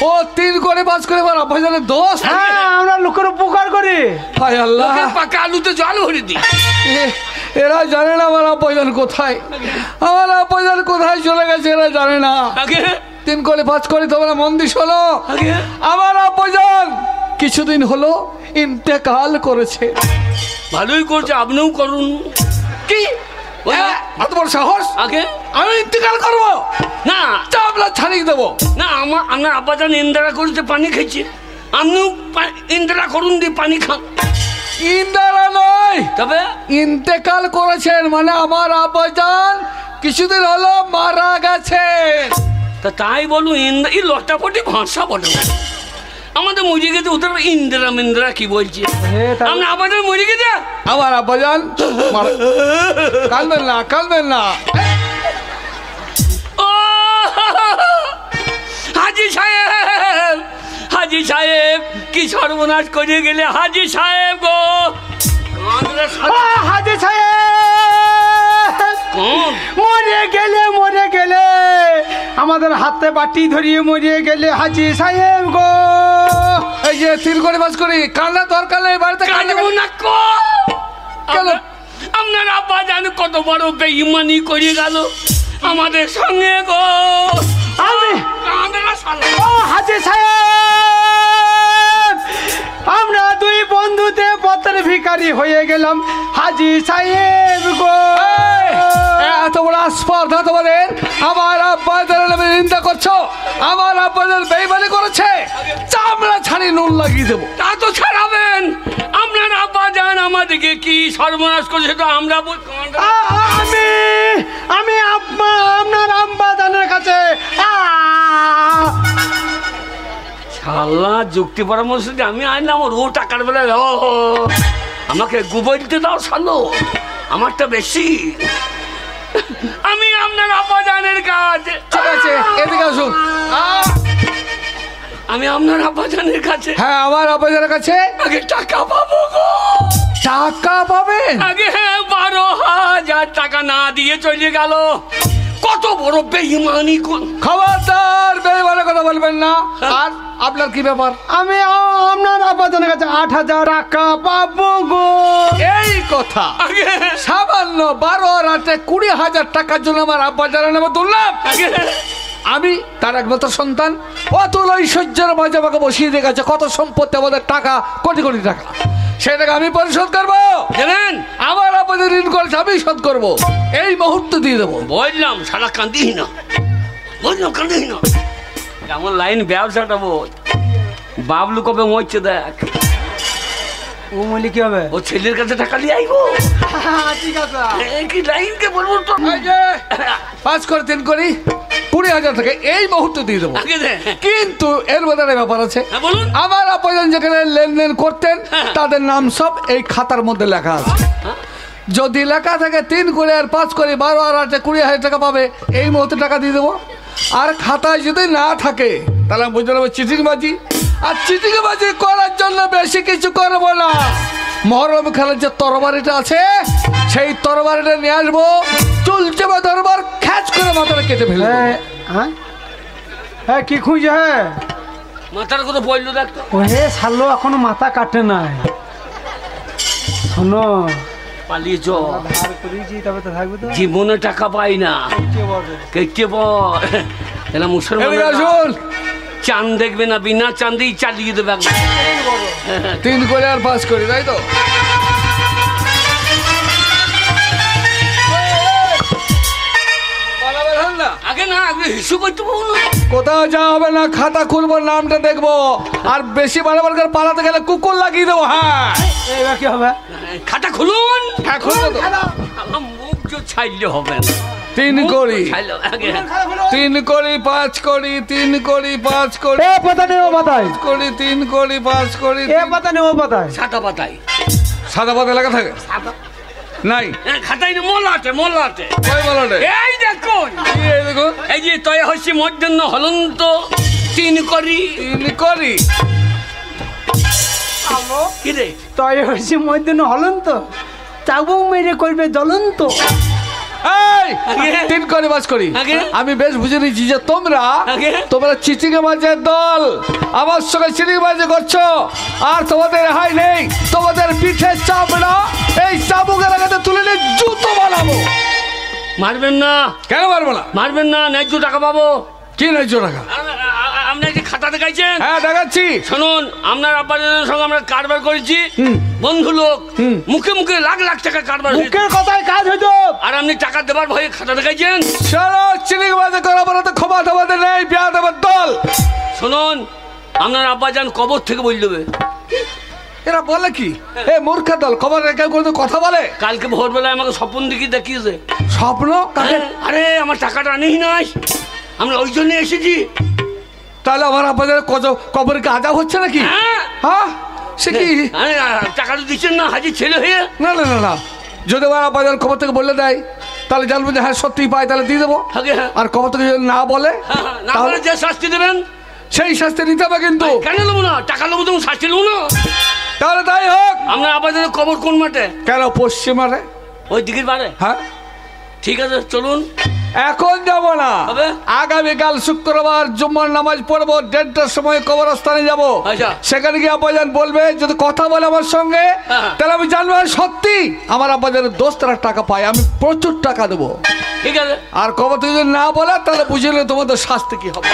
ও 3 করে 5 করে আমার আব্বাজানের দোস্ত। হ্যাঁ আমরা লোকের উপকার করি। হায় আল্লাহ, লোকের পাকা আলুতে জল ভরে দিই। এরা জানে না আমার আব্বাজান কোথায়, আমার আব্বাজান কোথায় চলে গেছে এরা জানে না। আগে 3 করে 5 করে তোমরা মন দিয়ে শোনো। আগে আমার আব্বাজান কিছুদিন হলো ইন্তেকাল করেছে। ভালোই করছে, আপনিও করুন। কি এত বড় সাহস? আগে আমি ইন্তেকাল করবো না, চামড়া ছাড়িয়ে দেবো। না, আপনার আব্বাজান ইন্দিরা করেছে, পানি খেয়েছে, আপনিও ইন্দিরা করুন, দিয়ে পানি খান। ইন্দিরা নয়, তবে ইন্তেকাল করেছেন মানে আমার আব্বাজান কিছুদিন হলো মারা গেছেন। তা তাই বলুন, এই লটাপটি ভাষা বলে আমাদের মরে গেছে, ওদের ইন্দিরা মিন্দিরা কি বলছে? আপনার আব্বাজান মরে গেছে। আমার আব্বাজান কাঁদবেন না, কাঁদবেন না। ও হাজি সাহেব, হাজি সাহেব, কি সর্বনাশ করে গেলে হাজি সাহেব গো। হাজি সাহেব মরে গেলে আমাদের হাতে বাটি ধরিয়ে মরে গেলে হাজি সাহেব গো। এই যে 3 করে 5 করে কান্না দরকার নেই, বাড়িতে কাঁদবো না কো। আপনার আব্বা জানো কত বড় বেঈমানি করে গেল আমাদের সঙ্গে গো। আমি কাঁদে না শালা। ও হাজি সাহেব, আমরা 2 বন্ধুতে পথের ভিখারি হয়ে গেলাম হাজি সাহেব গো। এত বড় স্পর্ধা তোমাদের, আমার আব্বাদের নামে নিন্দা করছো, আমার আব্বাদের বেঈমানি করেছে, চামড়া ছাড়ি নুন লাগিয়ে দেবো। তা তো ছাড়াবেন, আপনার আব্বা জান আমাদেরকে কি সর্বনাশ করেছে তো আমরা আমি আপনার আব্বা জানের কাছে শালা যুক্তি পরামর্শ দিয়ে আমি আনলাম, ওর ও টাকার বেলা আমাকে গোবর দিতে দাও শালো, আমারটা বেশি। আমি আপনার আব্বা জানের কাছে, ঠিক আছে এদিকে আসুন। আমি আপনার আব্বা জানের কাছে, হ্যাঁ আমার আব্বাজানের কাছে আগে টাকা পাবো গো। টাকা পাবেন? আগে 12,000 টাকা না দিয়ে চলে গেল, কত বড় বেঈমানি। খবরদার বেঈমানের কথা বলবেন না। আর আপনার কি ব্যাপার? আমি আপনার আব্বা জানের কাছে 8,000 টাকা পাবো গো। এই কথা আগে সামান্য 12 রাতে 20,000 টাকার জন্য আমার আব্বাজানের নামে তুললাম? আমি তার একমাত্র সন্তান, অতুল ঐশ্বর্যের মাঝে আমাকে বসিয়ে দিয়ে গেছে, কত সম্পত্তি আমাদের টাকা, কোটি কোটি টাকা, সেটাকে আমি পরিশোধ করবো। জানেন আমার আব্বাদের ঋণ করেছে, আমি শোধ করবো, এই মুহূর্তে দিয়ে দেবো। বললাম সারা কান্দিস না, বললাম কান্দিস না। কেমন লাইন ব্যবসাটা বল, বাবলু কবে মরছে দেখ, ও মলি কি হবে? ও ছেলের কাছে টাকা নিয়ে আইবো। ঠিক আছে, কি লাইনকে বলবো তো। 5 করে 3 করি 20,000 টাকা এই মুহূর্তে দিয়ে দেবো। আগে দে। কিন্তু এর মধ্যে ব্যাপার আছে, হ্যাঁ বলুন। আমার আব্বাজান যেখানে লেনদেন করতেন তাদের নাম সব এই খাতার মধ্যে লেখা আছে। যদি লেখা থাকে 3 করে আর 5 করে 12 আর 8 20,000 টাকা পাবে, এই মুহূর্তে টাকা দিয়ে দেবো। আর খাতায় যদি না থাকে তাহলে বুঝতে পারবো চিটিংবাজি, আর চিটিংবাজি করার জন্য বেশি কিছু করবো না। মহরম খেলার যে তরবারিটা আছে সেই তরবারিটা নিয়ে আসবো, চুল চেপে ধরবার খ্যাচ করে মাথাটা কেটে ফেলবো। হ্যাঁ কি খুঁজে? হ্যাঁ মাথার কথা বললো দেখতো। ও হে সালো এখনো মাথা কাটে নাই। শোনো পালিয়ে চ, তবে তো থাকবে তো। জীবনে টাকা পাই না, কেটে পর এলা মুসলমান চাঁদ দেখবে না, বিনা চাঁদেই চালিয়ে দেবে। 3 করে আর 5 করে, তাই তো? আগে না, আগে হিসু করতে পাবো না। কোথাও যাওয়া হবে না, খাতা খুলবো, নামটা দেখবো, আর বেশি বারবার করে পালাতে গেলে কুকুর লাগিয়ে দেবো। হ্যাঁ এইবার কি হবে? খাতা খুলুন। হ্যাঁ খুলবো তো। আমার মুখ যে ছাইলে হবে না। 3 করি, ছাইলে আগে 3 করি 5 করি, 3 করি 5 করি, এ পাতা নেই ও পাতায় করি 3 করি 5 করি। এ পাতা নেই ও পাতায় সাদা পাতায়, সাদা পাতা লেখা থাকে নাই? খাতায় মোলাটে মোলাটে। কই বলটে? এই দেখুন, এই দেখুন, এই যে তয় হচ্ছে মধ্যাহ্ন হলন্ত 3 করি। 3 করি কি রে তয় হয়েছে মধ্যে হলন তো চাবুক মেরে করবে জ্বলন্ত। এই আগে? 3 করে বাস করি আগে? আমি বেশ বুঝে নিয়েছি যে আগে? তোমরা চিচিকে মাঝের দল আমার সঙ্গে চিচিকে মাঝে করছো আর তোমাদের রেহাই নেই তোমাদের পিঠে চামড়া এই চাবুকের আগে তুলে নিয়ে জুতো বানাবো মারবেন না, কেন পারবো না মারবেন না, ন্যায্য টাকা পাবো। কি ন্যায্য টাকা আপনি যে খাতা দেখাইছেন, হ্যাঁ দেখাচ্ছি শুনুন, আপনার আব্বাজানের সঙ্গে আমরা কারবার করেছি, বন্ধু লোক, মুখে মুখে লাখ লাখ টাকা কারবার হয়েছে। মুখের কথায় কাজ হইতো। আর আপনি টাকা দেবার ভয়ে খাতা দেখাইছেন। চলো চিচিকে মাঝে করা বলো তো ক্ষমা তোমাদের নেই বিয়া দেবার দল শুনুন, আপনার আব্বাজান কবর থেকে বল দেবে। এরা বলে কি এ মূর্খা দল খবর কেউ কোনো কথা বলে কালকে ভোরবেলায় আমাকে স্বপ্ন দেখি দেখিয়েছে। স্বপ্ন কাকে আরে আমার টাকাটা আনিস নাই, আমরা ওই জন্য এসেছি। তাহলে আমার আপনাদের কবরে কি আজাব হচ্ছে নাকি হ্যাঁ, হ্যাঁ সে কি আরে, টাকা তো দিচ্ছেন না হাজির ছেলে হয়ে। না না না না যদি আমার আপনাদের খবর থেকে বলে দেয় তাহলে জানবো যে হ্যাঁ সত্যি পাই তাহলে দিয়ে দেবো আগে হ্যাঁ, আর খবর থেকে যদি না বলে না তাহলে বলে যে শাস্তি দেবেন। সেই শাস্তি নিতে হবে কিন্তু কেন নেবো না, টাকা নেবো, তখন শাস্তি নেবো না। তাহলে তাই হোক আপনার আব্বাজানের কবর কোন মাঠে? কেন পশ্চিমারে ওই দিকের বারে। হ্যাঁ ঠিক আছে চলুন। এখন যাব না তবে? আগামীকাল শুক্রবার জুম্মার নামাজ পড়বো 1:30টার সময় কবরস্থানে যাব আচ্ছা। সেখানে গিয়ে আব্বাজান বলবে যদি কথা বলে আমার সঙ্গে হ্যাঁ। তাহলে আমি জানবো সত্যি আমার আব্বাজানের দোস্তরা টাকা পায় আমি প্রচুর টাকা দেবো ঠিক আছে আর কবর থেকে যদি না বলে তাহলে বুঝে নিলে তোমাদের শাস্তি কি হবে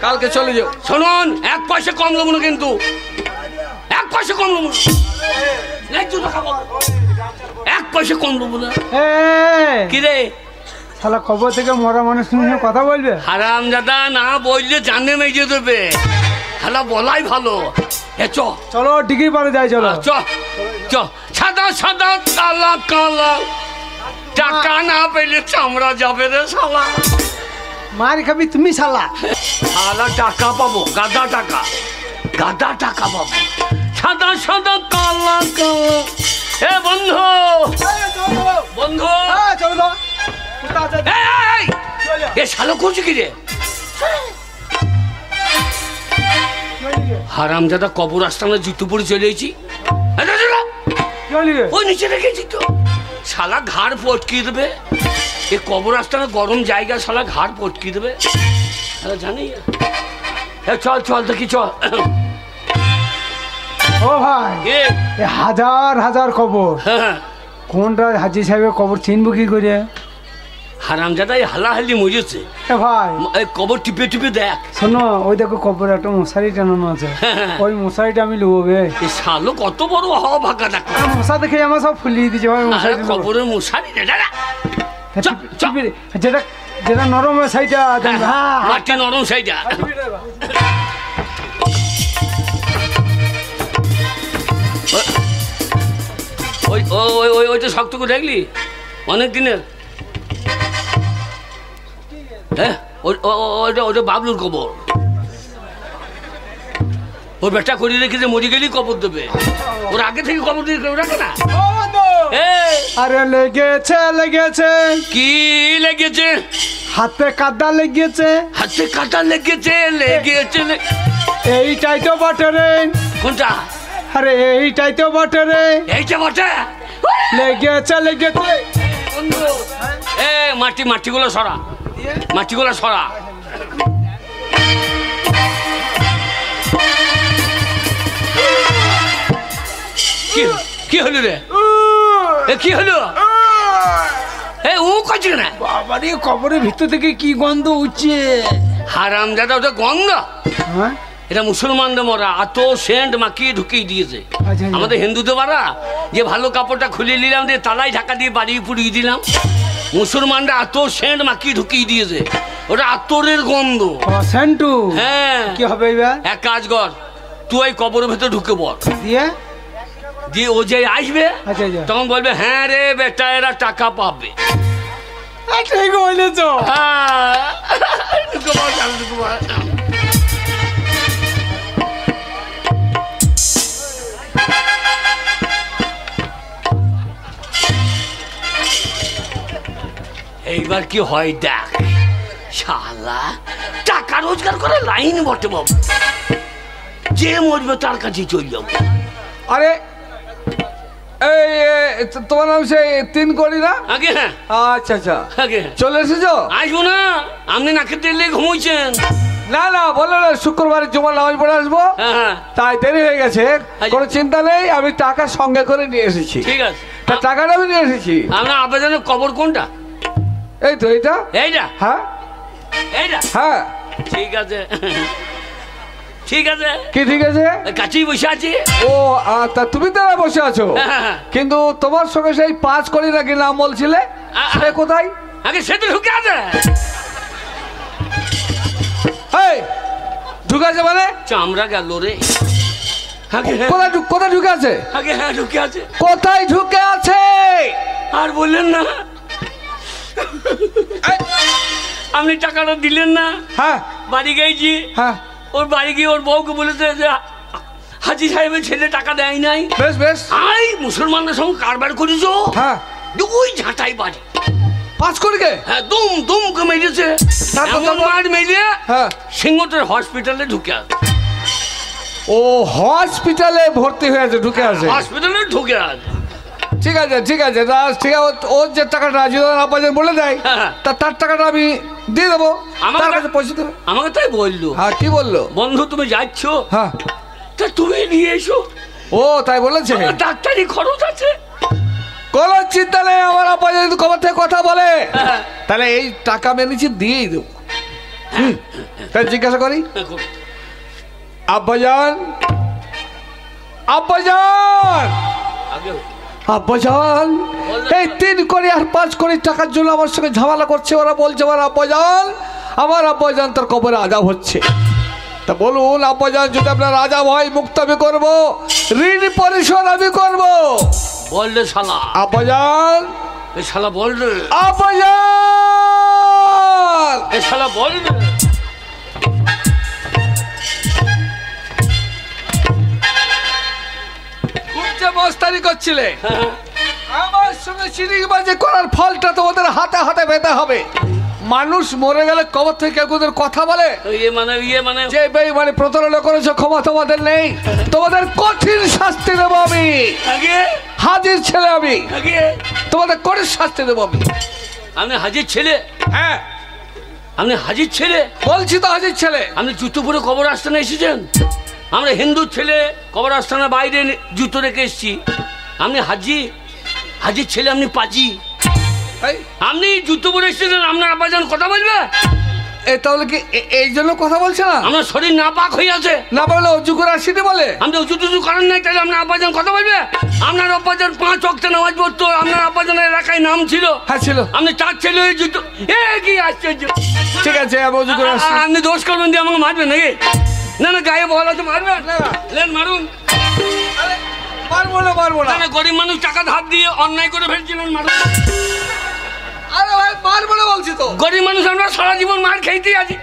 কালকে চলে যাও শুনুন, 1 পয়সা কম নেবো না কিন্তু, 1 পয়সা কম নেবো না। ন্যায্য টাকা পাবো, 1 পয়সা কম নেবো না। কি রে শালা কবর থেকে মরা মানুষ নিয়ে কথা বলবে? হারাম দাদা না বললে জানে মেজে দেবে, হালা বলাই ভালো। এ চ চলো ডিগ্রি পারে যাই চলো। চ চ, সাদা সাদা কালা কালা, টাকা না পেলে চামড়া যাবে রে শালা। মার খাবি তুমি শালা। শালা টাকা পাবো, গাদা টাকা, গাদা টাকা পাবো। সাদা সাদা কালা কালা। এ বন্ধু, বন্ধু, চলো এই, এ শালো করছে কি রে? হারাম দাদা কবর আস্তানা জুতো পরে চলে এসেছি, ওই নিচে রেখেছি তো। শালা ঘাড় পটকিয়ে দেবে, এ কবর আস্তানা গরম জায়গা, শালা ঘাড় পটকিয়ে দেবে। জানি চল চল দেখি চল। ও ভাই, এ, এ হাজার হাজার কবর, হ্যাঁ, কোনটা হাজি সাহেবের কবর চিনবো কি করে? হারাম দাদা এই হালাহালি মরেছে, এ ভাই এই কবর টিপে টিপে দেখ। শোনো, ওই দেখো কবরে একটা মশারি টানানো আছে, ওই মশারিটা আমি লুবো বে। এ শালো কত বড় হওয়া ভাগা দেখো, মশা দেখে আমার সব ফুলিয়ে দিচ্ছে ভাই। মশারি কবরের মশারি রে দাদা। যেটা যেটা নরম মশারিটা। হ্যাঁ মাটি নরম সেইটা। ওই ওই ওই ওইটা শক্ত করে দেখলি অনেক দিনের। হ্যাঁ ওইটা ওইটা বাবলুর কবর, ওর বেটা করে রেখেছে, মরে গেলেই কবর দেবে, ওর আগে থেকে কবর দিয়ে কেউ রাখে না। আরে লেগেছে লেগেছে, কি লেগেছে? হাতে কাদা লেগেছে, হাতে কাটা লেগেছে, লেগেছে। এইটাই তো বটে রে। কোনটা? আরে এইটাই তো বটে রে, এইটা বটে। লেগেছে লেগেছে। এ মাটি, মাটিগুলো সরা, মাটিগুলো সরা। কি হলো রে? এ কি হলো? এ ও কাছে না বাবারে, কবরের ভিতর থেকে কি গন্ধ উঠছে। হারাম দাদা, ওটা গন্ধ? হ্যাঁ এটা মুসলমানদের মরা, এত সেন্ট মাখিয়ে ঢুকিয়ে দিয়েছে। আচ্ছা। আমাদের হিন্দুদের মারা যে ভালো কাপড়টা খুলে নিলাম, দিয়ে তালাই ঢাকা দিয়ে বাড়ি পুড়িয়ে দিলাম। মুসলমানরা এত সেন্ট মাখিয়ে ঢুকিয়ে দিয়েছে, ওটা আতরের গন্ধ। সেন্টু? হ্যাঁ। কি হবে এবার? এক কাজ কর, তুই ওই কবরের ভেতরে ঢুকে পড়, দিয়ে দিয়ে ও যে আসবে আচ্ছা আচ্ছা, তখন বলবে হ্যাঁ রে বেটা এরা টাকা পাবে। ঠিক বলেছ। হ্যাঁ, ঢুকে পড়, চল, ঢুকে পড়। এইবার কি হয় দেখ, শালা টাকা রোজগার করে লাইন বটে বাবু, যে মরবে তার কাছে চলে যাবো। আরে এই তোমার নাম সেই 3 কোটি না? আগে হ্যাঁ আচ্ছা আচ্ছা, আগে চলে এসেছো? আসবো না, আপনি নাকে তেলে ঘুমোইছেন। না না, বলো না, শুক্রবার জুমার নামাজ পড়ে আসবো, হ্যাঁ তাই দেরি হয়ে গেছে। কোনো চিন্তা নেই, আমি টাকা সঙ্গে করে নিয়ে এসেছি। ঠিক আছে, তা টাকাটা আমি নিয়ে এসেছি। আপনার আবেদনের কবর কোনটা? এই তো এইটা। এইটা? হ্যাঁ এইটা? হ্যাঁ। ঠিক আছে ঠিক আছে, কি ঠিক আছে? কাছেই বসে আছি। ও তা তুমি তো বসে আছো, কিন্তু তোমার সঙ্গে সেই 5 কোটি নাকি নাম বলছিলে, সে কোথায়? আগে সে তো ঢুকে আছে। এই ঢুকে আছে মানে? চামড়া গেল রে। আগে কোথায় ঢুকে আছে? আগে হ্যাঁ ঢুকে আছে। কোথায় ঢুকে আছে? আর বললেন না, আপনি টাকাটা দিলেন না। হ্যাঁ বাড়ি গেছি, হ্যাঁ, ওর বাড়ি গিয়ে ওর বউকে বলেছে যে হাজি সাহেবের ছেলে টাকা দেয় নাই। বেশ বেশ। আই মুসলমানদের সঙ্গে কারবার করেছো। হ্যাঁ, দুই ঝাঁটাই বাড়ি 5 কোটিকে? হ্যাঁ দুম দুম কে মেরেছে। এমন মার মেরে হ্যাঁ, সিংহটের হসপিটালে ঢুকে আছে। ও হসপিটালে ভর্তি হয়ে আছে, ঢুকে আছে হসপিটালে ঢুকে আছে। ঠিক আছে ঠিক আছে, ঠিক আছে, ওর যে টাকাটা রাজীবন আব্বাজান বলে দেয়, হ্যাঁ। তার টাকাটা আমি দিয়ে দেবো, আমার তার কাছে পয়সা দেবে। আমাকে তাই বললো। হ্যাঁ, কি বললো? বন্ধু তুমি যাচ্ছ, হ্যাঁ, তা তুমি নিয়ে এসো, ও তাই বলেছে। আমার ডাক্তারি খরচ আছে। কোনো চিন্তা নেই, আমার আব্বাজান যদি খবর থেকে কথা বলে, হ্যাঁ। তাহলে এই টাকা মেনেছি দিয়েই দেবো। তাই জিজ্ঞাসা করি, আব্বাজান আব্বাজান আগে আব্বাজান, এই 3 কোটি আর 5 কোটি টাকার জন্য আমার সঙ্গে ঝামেলা করছে। ওরা বলছে আমার আব্বাজান তার কবরে আজাব হচ্ছে। তা বলুন আব্বাজান, যদি আপনার আজাব হয় মুক্ত আমি করবো, ঋণ পরিশোধ আমি করবো। বললে শালা, আব্বাজান, এ শালা বললে, আব্বাজান, এ শালা বললে। খুব যে মস্তানি করছিলে, হ্যাঁ, আমার সঙ্গে চিনিবাজি করার ফলটা তোমাদের হাতে হাতে পেতে হবে। মানুষ মরে গেলে কবর থেকে কেউ ওদের কথা বলে ইয়ে মানে যে বেঈমানি প্রতারণা করেছো, ক্ষমা তোমাদের নেই, তোমাদের কঠিন শাস্তি দেবো আমি। আগে হাজির ছেলে আমি, আগে তোমাদের কঠিন শাস্তি দেবো আমি। আপনি হাজির ছেলে? হ্যাঁ আপনি হাজির ছেলে? বলছি তো হাজির ছেলে। আপনি জুতো পরে কবর আস্থানে এসেছেন? আমরা হিন্দু ছেলে কবর আস্থানের বাইরে জুতো রেখে এসেছি। আপনি হাজির ছেলে, আপনি পাজি। আপনি জুতো পরে এসেছেন, আপনার আব্বাজান কথা বলবে? তাহলে কি এই জন্য কথা বলছে না? আমার শরীর নাপাক হয়ে আছে। না বলে অজু করে আসিনি বলে? আপনি উঁচু টুচু করেন নাই, তাহলে আপনার আব্বাজান কথা বলবে? আপনার আব্বাজান 5 ওয়াক্ত নামাজ পড়তো, আপনার আব্বাজানের এলাকায় নাম ছিল। হ্যাঁ ছিল। আপনি 4 ছেলে হয়ে জুতো, কি আশ্চর্য। ঠিক আছে, আমি অজু করে আসছি। আপনি দোষ করবেন দিয়ে আমাকে মারবেন নাকি? না না, গায়ে বল আছে, মারবেন না, লেন মারুন। মারবো না। না, গরিব মানুষ টাকা ধার দিয়ে অন্যায় করে ফেলছিলেন, মারুন। আরে ভাই, মারবো না বলছি তো। গরিব মানুষ আমরা সারা জীবন মার খেয়েই আছি।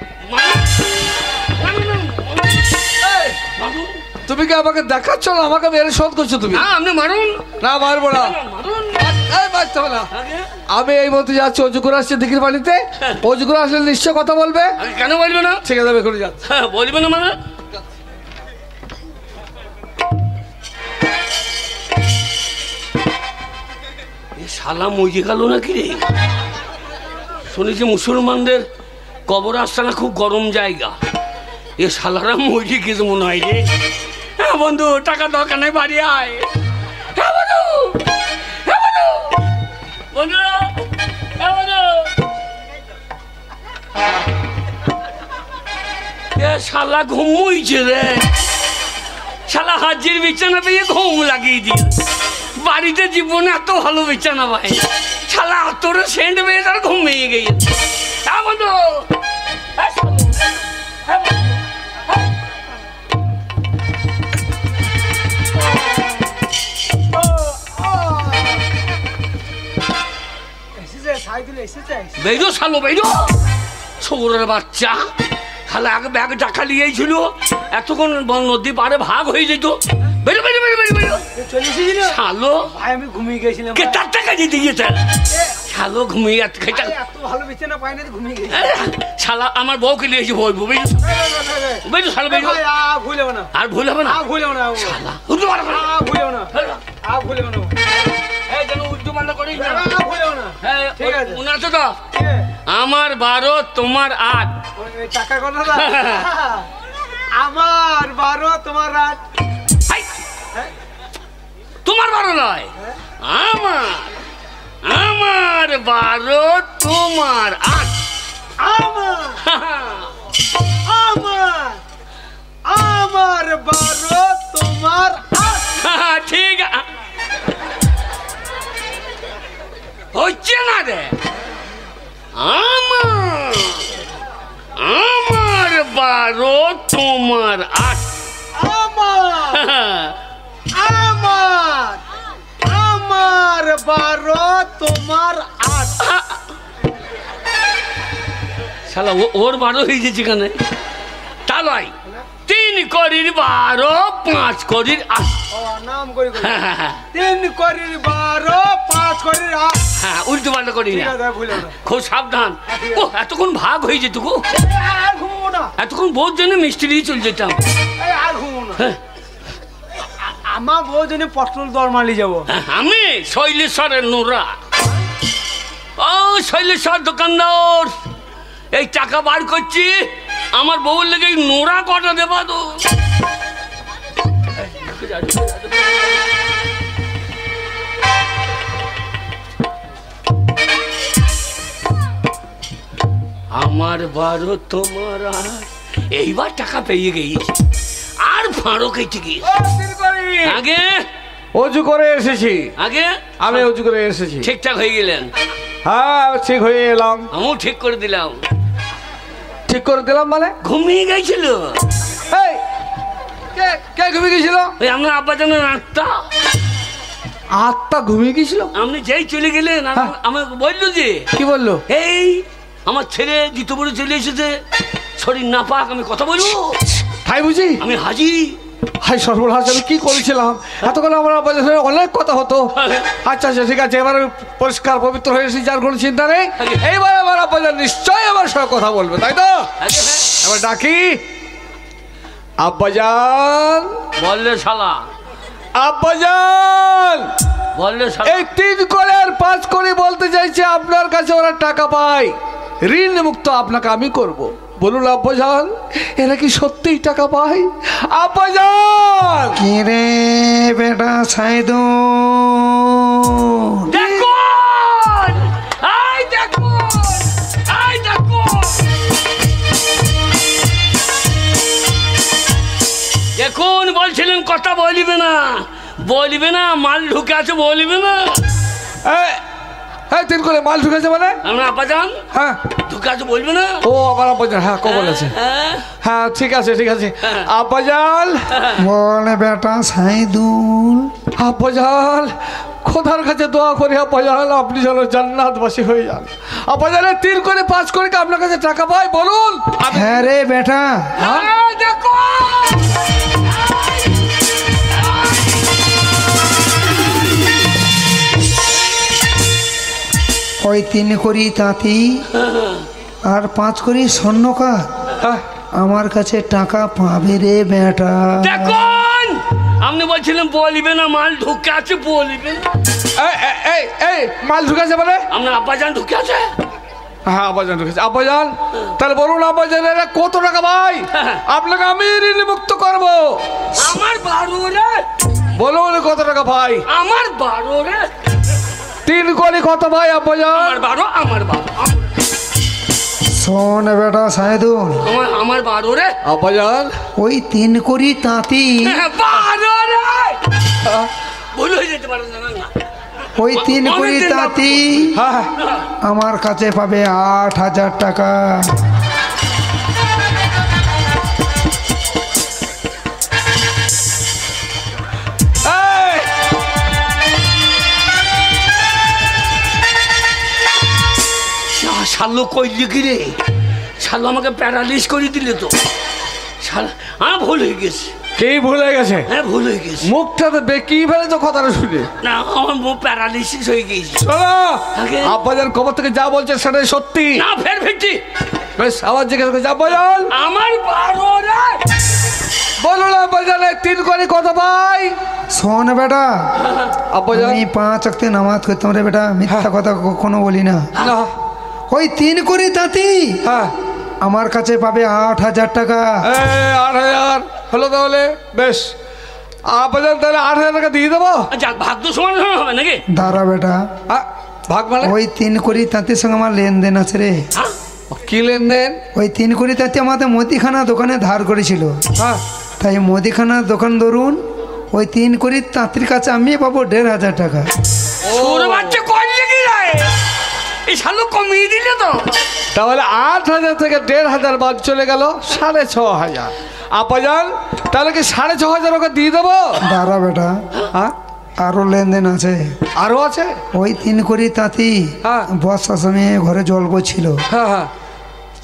তুমি কি আমাকে দেখাচ্ছ না আমাকে মেরে শোধ করছো তুমি? হ্যাঁ, আপনি মারুন। না, মারবো না। মারুন। বাঁচতে হবে না। আমি এই মতো যাচ্ছি, অজু করে আসছি দিঘির পানিতে। অজু করে আসলে নিশ্চয় কথা বলবে। কেন বলবে না? ঠিক আছে, আমি করে যাচ্ছি। হ্যাঁ, বলবে না মানে? শালা মজে গেল নাকি রে? শুনেছি মুসলমানদের কবর আস্তানা খুব গরম জায়গা। এ শালারা মজে গেছে মনে হয় রে। হ্যাঁ বন্ধু, টাকা দরকার নেই, বাড়ি আয়। হ্যাঁ বন্ধু, হ্যাঁ বন্ধু, বন্ধু, হ্যাঁ বন্ধু। এ শালা ঘুমুইছে রে। শালা হাজির বিছানা পেয়ে ঘুম লাগিয়ে দিয়ে বাড়িতে জীবনে এত ভালো বিছানা ভাই। শালা তোর সেন্ট পেয়ে তার ঘুমিয়ে গিয়েছে। হ্যাঁ বন্ধু, বেরো শালো বেরো, ছোড়ের বাচ্চা। খালা আগে ব্যাগ টাকা নিয়েছিল, এতক্ষণ নদী পাড়ে ভাগ হয়ে যেত। বেরো বেরো বেরো বেরো বেরো। শালো ভাই আমি ঘুমিয়ে গেছিলাম। কে তার টাকা দিতে গিয়েছে? শালো ঘুমিয়ে এত ভালো বিছানা পাই না, ঘুমিয়ে গেছি। শালা আমার বউকে নিয়েছি বলবো। বেরো বেরো শালো বেরো। ভুল হবে না, আর ভুল হবে না। ভুল হবে না, শালা উঠতে পারবে না। ভুল হবে না, ভুল হবে না। পাল্টা করিস না। ভুলেও না। হ্যাঁ, ঠিক আছে। মনে আছে তো? আমার 12 তোমার 8। ওই টাকার কথা না? আমার 12 তোমার 8। হাই! তোমার 12 নয়, আমার 12 তোমার 8। আমার 12 তোমার 8। ঠিক হচ্ছে না রে। আমার 12 তোমার 8। আমার 12 তোমার 8। শালা ওর 12 হয়ে গেছে কেন? তা নয়, 3 করির 12, 5 করির 8। নাম করি 3 করির 12, 5 করির 8। হ্যাঁ, উল্টো পাল্টা করি না, ভুলেও না। খুব সাবধান। ও এতক্ষণ ভাগ হয়ে যেত গো, আর ঘুমো না। এতক্ষণ বহুত জন্য মিষ্টি দিয়ে চলে যেতাম। আর ঘুমো না। হ্যাঁ, আমার বউ জন্য পটল দরমালি যাবো। আমি শৈলেশ্বরের নোরা। ও শৈলেশ্বর দোকানদার, এই টাকা বার করছি, আমার বউর লেগে নোরা কটা দেবা তো। আমার 12 তোমার 8। এইবার টাকা পেয়ে গেছি, আর ফাঁড়ো কেটে গিয়ে আগে অজু করে এসেছি। আগে আমি অজু করে এসেছি। ঠিকঠাক হয়ে গেলেন? হ্যাঁ, ঠিক হয়ে এলাম। আমিও ঠিক করে দিলাম। ঠিক করে দিলাম মানে? ঘুমিয়ে গেছিল। এই, কে ঘুমিয়ে গেছিল? ওই আপনার আব্বা জানেন আত্মা, আত্মা ঘুমিয়ে গেছিল? আপনি যেই চলে গেলেন আমাকে বললো যে, কি বললো? এই আমার ছেলে দ্বিতীয়বারে চলে এসেছে, শরীর না পাক, আমি কথা বলবো। তাই বুঝি? আমি হাজি। হাই সর্বনাশ, আমি কি করেছিলাম? এতক্ষণ আমার আব্বাদের সঙ্গে অনেক কথা হতো। আচ্ছা আচ্ছা, ঠিক আছে, এবার আমি পরিষ্কার পবিত্র হয়ে এসেছি, যার কোনো চিন্তা নেই। এইবার আমার আব্বাজান নিশ্চয়ই আমার সঙ্গে কথা বলবে, তাই তো? এবার ডাকি আব্বাজান। বললে শালা, আব্বাজান বললে শালা। এই 3 করে আর 5 করে বলতে চাইছে, আপনার কাছে ওরা টাকা পায়, ঋণ মুক্ত আপনাকে আমি করব। বলুন আব্বাজান, এরা কি সত্যিই টাকা পায়? আব্বাজান! কি রে বেটা সাইদু, দেখুন, এই দেখুন, এই দেখুন, দেখুন, বলছিলেন কথা বলিবে না, বলিবে না, মাল ঢুকে আছে বলিবে না। হ্যাঁ, 3 করে মাল ঢুকেছে মানে? আমরা আব্বাজান হ্যাঁ, ঢুকে আছে বলবে না। ও আমার আব্বাজান, হ্যাঁ কো বলেছে। হ্যাঁ, ঠিক আছে ঠিক আছে। আব্বাজান বলে বেটা সাইদুল, আব্বাজান খোদার কাছে দোয়া করি আব্বাজান, আপনি যেন জান্নাতবাসী হয়ে যান। আব্বাজানের 3 করে 5 করে কি আপনার কাছে টাকা পায় বলুন? হ্যাঁ রে বেটা, দেখুন, ওই 3 করি তাঁতি আর 5 করি স্বর্ণকার হ্যাঁ, আমার কাছে টাকা পাবে রে বেটা। দেখুন, আপনি বলছিলেন বলিবে না, মাল ঢুকে আছে বলিবে না। এই মাল ঢুকেছে মানে? আপনার আব্বাজান ঢুকে আছে। হ্যাঁ, আব্বাজান ঢুকেছে। আব্বাজান তাহলে বলুন আব্বাজান, এরা কত টাকা পায়? আপনাকে আমি ঋণ মুক্ত করবো। আমার 12 রে। বলুন কত টাকা পাই? আমার 12 রে। 3 করে কত ভাই আব্বাজান? আমার 12, আমার 12, শোন বেটা সাইদুল, আমার 12 রে। আব্বাজান ওই 3 করি তাঁতি 12 রে। ভুল হয়ে যেতে পারে না, না ওই 3 করি তাঁতি হ্যাঁ, আমার কাছে পাবে 8,000 টাকা। শালো কইলি কি রে? শালো আমাকে প্যারালিস করে দিলে তো। শালা আমার ভুল হয়ে গেছে। কি ভুল হয়ে গেছে? হ্যাঁ, ভুল হয়ে গেছে। মুখটা তো বেঁকিয়ে ফেলে তো কথাটা শুনে। না, আমার মুখ প্যারালিসিস হয়ে গেছে। শোনো, আগে? আব্বাজান খবর থেকে যা বলছে সেটাই সত্যি। না, ফের ফিরছি। বেশ, আবার জিজ্ঞেস করছি আব্বাজান আমার 12 রে। বলুন আব্বাজান 3 করে কত পাই? শোন বেটা, আব্বাজান আমি 5 ওয়াক্ত নামাজ করতাম রে বেটা, মিথ্যা কথা কখনো বলি না। না ওই 3 করে তাঁতি হ্যাঁ আমার কাছে পাবে 8,000 টাকা। 8,000 হলো তাহলে বেশ। আব্বাজান তাহলে 8,000 টাকা দিয়ে দেবো। যাক, ভাগ্য সমান সমান হবে নাকি? দাঁড়া বেটা, ভাগ মানে ওই 3 করে তাঁতির সঙ্গে আমার লেনদেন আছে রে। হ্যাঁ? কি লেনদেন? ওই 3 করে তাঁতি আমাদের মুদিখানা দোকানে ধার করেছিল, হ্যাঁ তাই মুদিখানা দোকান ধরুন ওই 3 করে তাঁতির কাছে আমি পাবো 1,500 টাকা। ছোট বাচ্চা কয় লেগে যায়, এই শালো কমিয়ে দিলে তো। তাহলে 8,000 থেকে 1,500 বাদ চলে গেল 6,500। আব্বাজান তাহলে কি 6,500 টাকা দিয়ে দেবো? দাঁড়া বেটা, হ্যাঁ আরো লেনদেন আছে। আরো আছে? ওই 3 করে তাঁতি হ্যাঁ। বর্ষার সময় ঘরে জল পড়ছিল, হ্যাঁ হ্যাঁ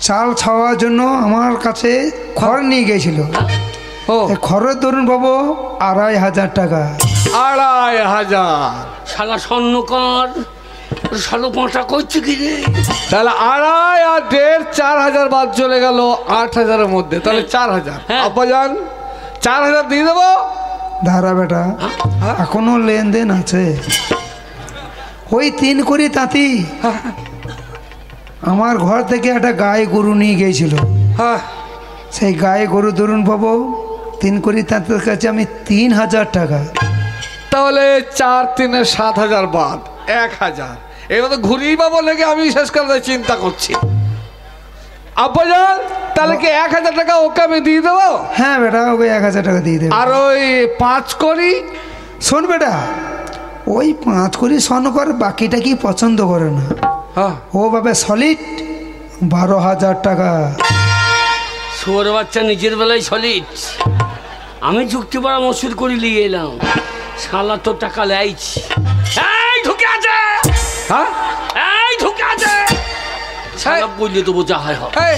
চাল ছাওয়ার জন্য আমার কাছে খড় নিয়ে গেছিল। ও এই খড়ের ধরুন পাবো 2,500 টাকা। 2,500। শালা স্বর্ণকর, শালো পাঁটা করছে কি রে? তাহলে 2,500 আর 1,500 4,000 বাদ চলে গেল 8,000 মধ্যে, তাহলে 4,000। হ্যাঁ। আব্বাজান 4,000 দিয়ে দেবো। দাঁড়া বেটা, এখনো লেনদেন আছে। ওই 3 করে তাঁতি আমার ঘর থেকে একটা গায়ে গরু নিয়ে গিয়েছিল, হ্যাঁ সেই গায়ে গরু ধরুন পাবো 3 করে তাঁতির কাছে আমি 3,000 টাকা। তাহলে 4 3 7,000 বাদ 1,000। এবার তো ঘুরিয়ে পাবো নাকি আমি শেষ করে চিন্তা করছি। আব্বাজান তাহলে কি 1,000 টাকা ওকে আমি দিয়ে দেবো? হ্যাঁ বেটা, ওকে 1,000 টাকা দিয়ে দেবে। আর ওই 5 করি শোন বেটা, ওই 5 করে স্বর্ণকর বাকিটা কি পছন্দ করে না, হ্যাঁ ও ভাবে সলিড 12,000 টাকা। ছোট বাচ্চা নিজের বেলায় সলিড, আমি যুক্তি পরামর্শ করে নিয়ে এলাম। শালা তো টাকা লাইছি। এই ঢুকে আছে, হ্যাঁ এই ঢুকে আছে। শালা বললে তো বোঝা হয়। এই,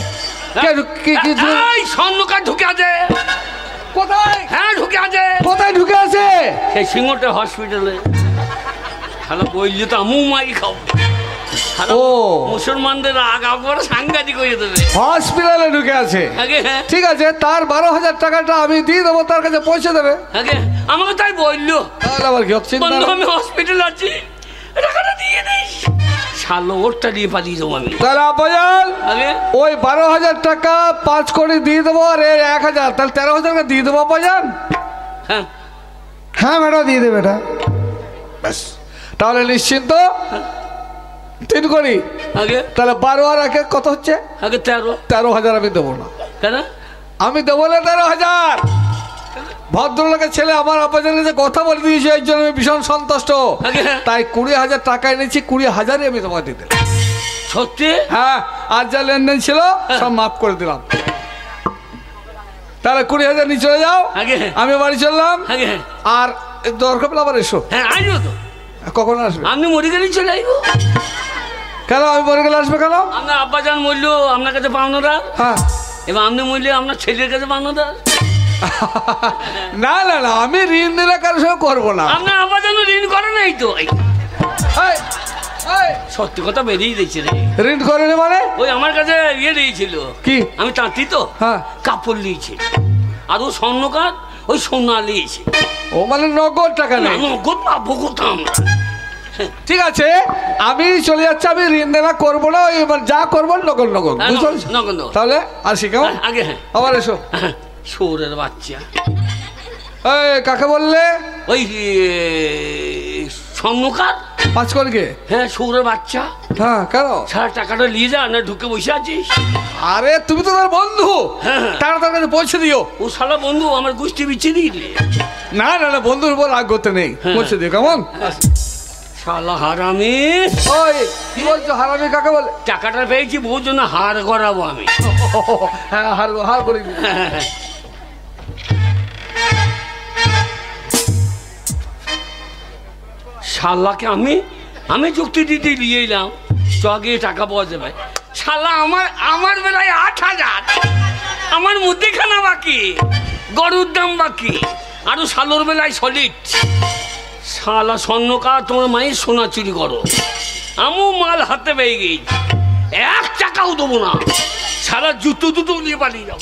এই স্বর্ণকার ঢুকে আছে। কোথায়? হ্যাঁ ঢুকে আছে, কোথায় ঢুকে আছে? সেই সিঙ্গটে হসপিটালে। শালা বললে তো আমু মাই খাও। ও মুসলমানদের আগা করে সাংঘাতিক হয়ে দেবে। হসপিটালে ঢুকে আছে। আগে হ্যাঁ ঠিক আছে, তার 12,000 টাকাটা আমি দিয়ে দেবো, তার কাছে পৌঁছে দেবে। আগে আমাকে তাই বললো, তাহলে আবার কি চিন্তা? বন্ধু আমি হসপিটাল আছি, টাকাটা দিয়ে দিস। শালো ওরটা দিয়ে পাঠিয়ে দেবো আমি। তাহলে আব্বাজান আগে ওই 12,000 টাকা 5 করে দিয়ে দেবো, আর 1,000 তাহলে 13,000 টাকা দিয়ে দেবো আব্বাজান। হ্যাঁ হ্যাঁ বেটা, দিয়ে দে বেটা। ব্যাস তাহলে নিশ্চিন্ত 3 করি। আগে তাহলে 12 আর 1 কত হচ্ছে? আগে 13। 13,000 আমি দেবো না। কেন? আমি দেবো না 13,000। ভদ্রলোকের ছেলে আমার আব্বাজানের কাছে কথা বলে দিয়েছে, এই জন্য আমি ভীষণ সন্তুষ্ট। আগে তাই 20,000 টাকা এনেছি, 20,000ই আমি তোমাকে দিতে। সত্যি? হ্যাঁ, আর যা লেনদেন ছিল সব মাফ করে দিলাম। তাহলে 20,000 নিয়ে চলে যাও, আগে আমি বাড়ি চললাম। আগে আর দরকার পেলে আবার এসো। হ্যাঁ আসবো তো। কখন আসবে? আপনি মরে গেলেই চলে আসবো। কেন আমি মরে গেলে আসবে কেন? আপনার আব্বাজান মরলো আপনার কাছে পাওনাদার, হ্যাঁ এবার আপনি মরলে আপনার ছেলের কাছে পাওনাদার। না না না, আমি ঋণ দিলে কারোর সঙ্গে করবো না। আপনার আব্বাজান ঋণ করে নাই তো। এই, এই, সত্যি কথা বেরিয়ে দিয়েছে রে। ঋণ করেনি মানে? ওই আমার কাছে ইয়ে দিয়েছিল, কি? আমি তাঁতি তো, হ্যাঁ কাপড় নিয়েছি। আর ও স্বর্ণকার ওই সোনা নিয়েছে। ও মানে নগদ টাকা নেই? নগদ পাবো কোথাও আমরা। ঠিক আছে, আমি চলে যাচ্ছি, আমি ঋণ দেনা করবো না, ওই যা করবো নগদ নগদ। হ্যাঁ, বুঝতে পারছো? নগদ নগদ। তাহলে আসি কেমন? আগে হ্যাঁ আবার এসো। শোরের বাচ্চা এই কাকে বললে? ওই স্বর্ণকার। 5 করে কে? হ্যাঁ শোরের বাচ্চা। হ্যাঁ কেন? সারা টাকাটা নিয়ে যা, না ঢুকে বসে আছিস। আরে তুমি তো তার বন্ধু, হ্যাঁ। টাকা তার কাছে পৌঁছে দিও। ও শালা বন্ধু আমার গোষ্ঠী বিচ্ছিয়ে দিলে। না না না, বন্ধুর উপর রাগ করতে নেই, হ্যাঁ। পৌঁছে দিও কেমন? শালা হারামি। ওই কি বলছো, হারামি কাকে বলে? টাকাটা পেয়েছি বহু জন্য হার করাবো আমি। হ্যাঁ হার হার করে দিও। শালাকে আমি যুক্তি দিতে নিয়ে এলাম, চগে টাকা পাওয়া যাবে। শালা আমার বেলায় 8,000, আমার মুদিখানা বাকি, গরুর দাম বাকি, আরো শালোর বেলায় সলিড। শালা স্বর্ণকার তোমার মায়ের সোনা চুরি করো, আমু মাল হাতে পেয়ে গেছি, 1 টাকাও দেবো না। সারা জুতো নিয়ে পালিয়ে যাও।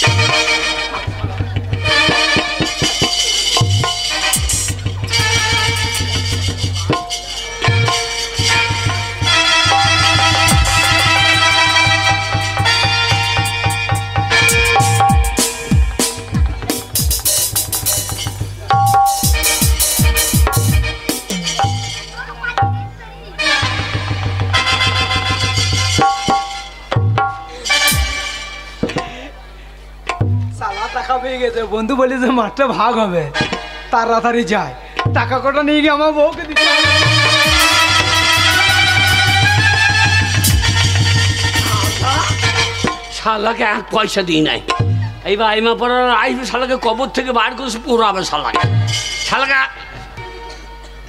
হয়ে গেছে, বন্ধু বলে যে মাঠটা ভাগ হবে, তাড়াতাড়ি যায়, টাকা কটা নিয়ে গিয়ে আমার বউকে দিতে হবে। শালাকে এক পয়সা দিই নাই, এইবার আইমা পড়ার আইবে, শালাকে কবর থেকে বার করে পুরাবে শালাকে। শালাকে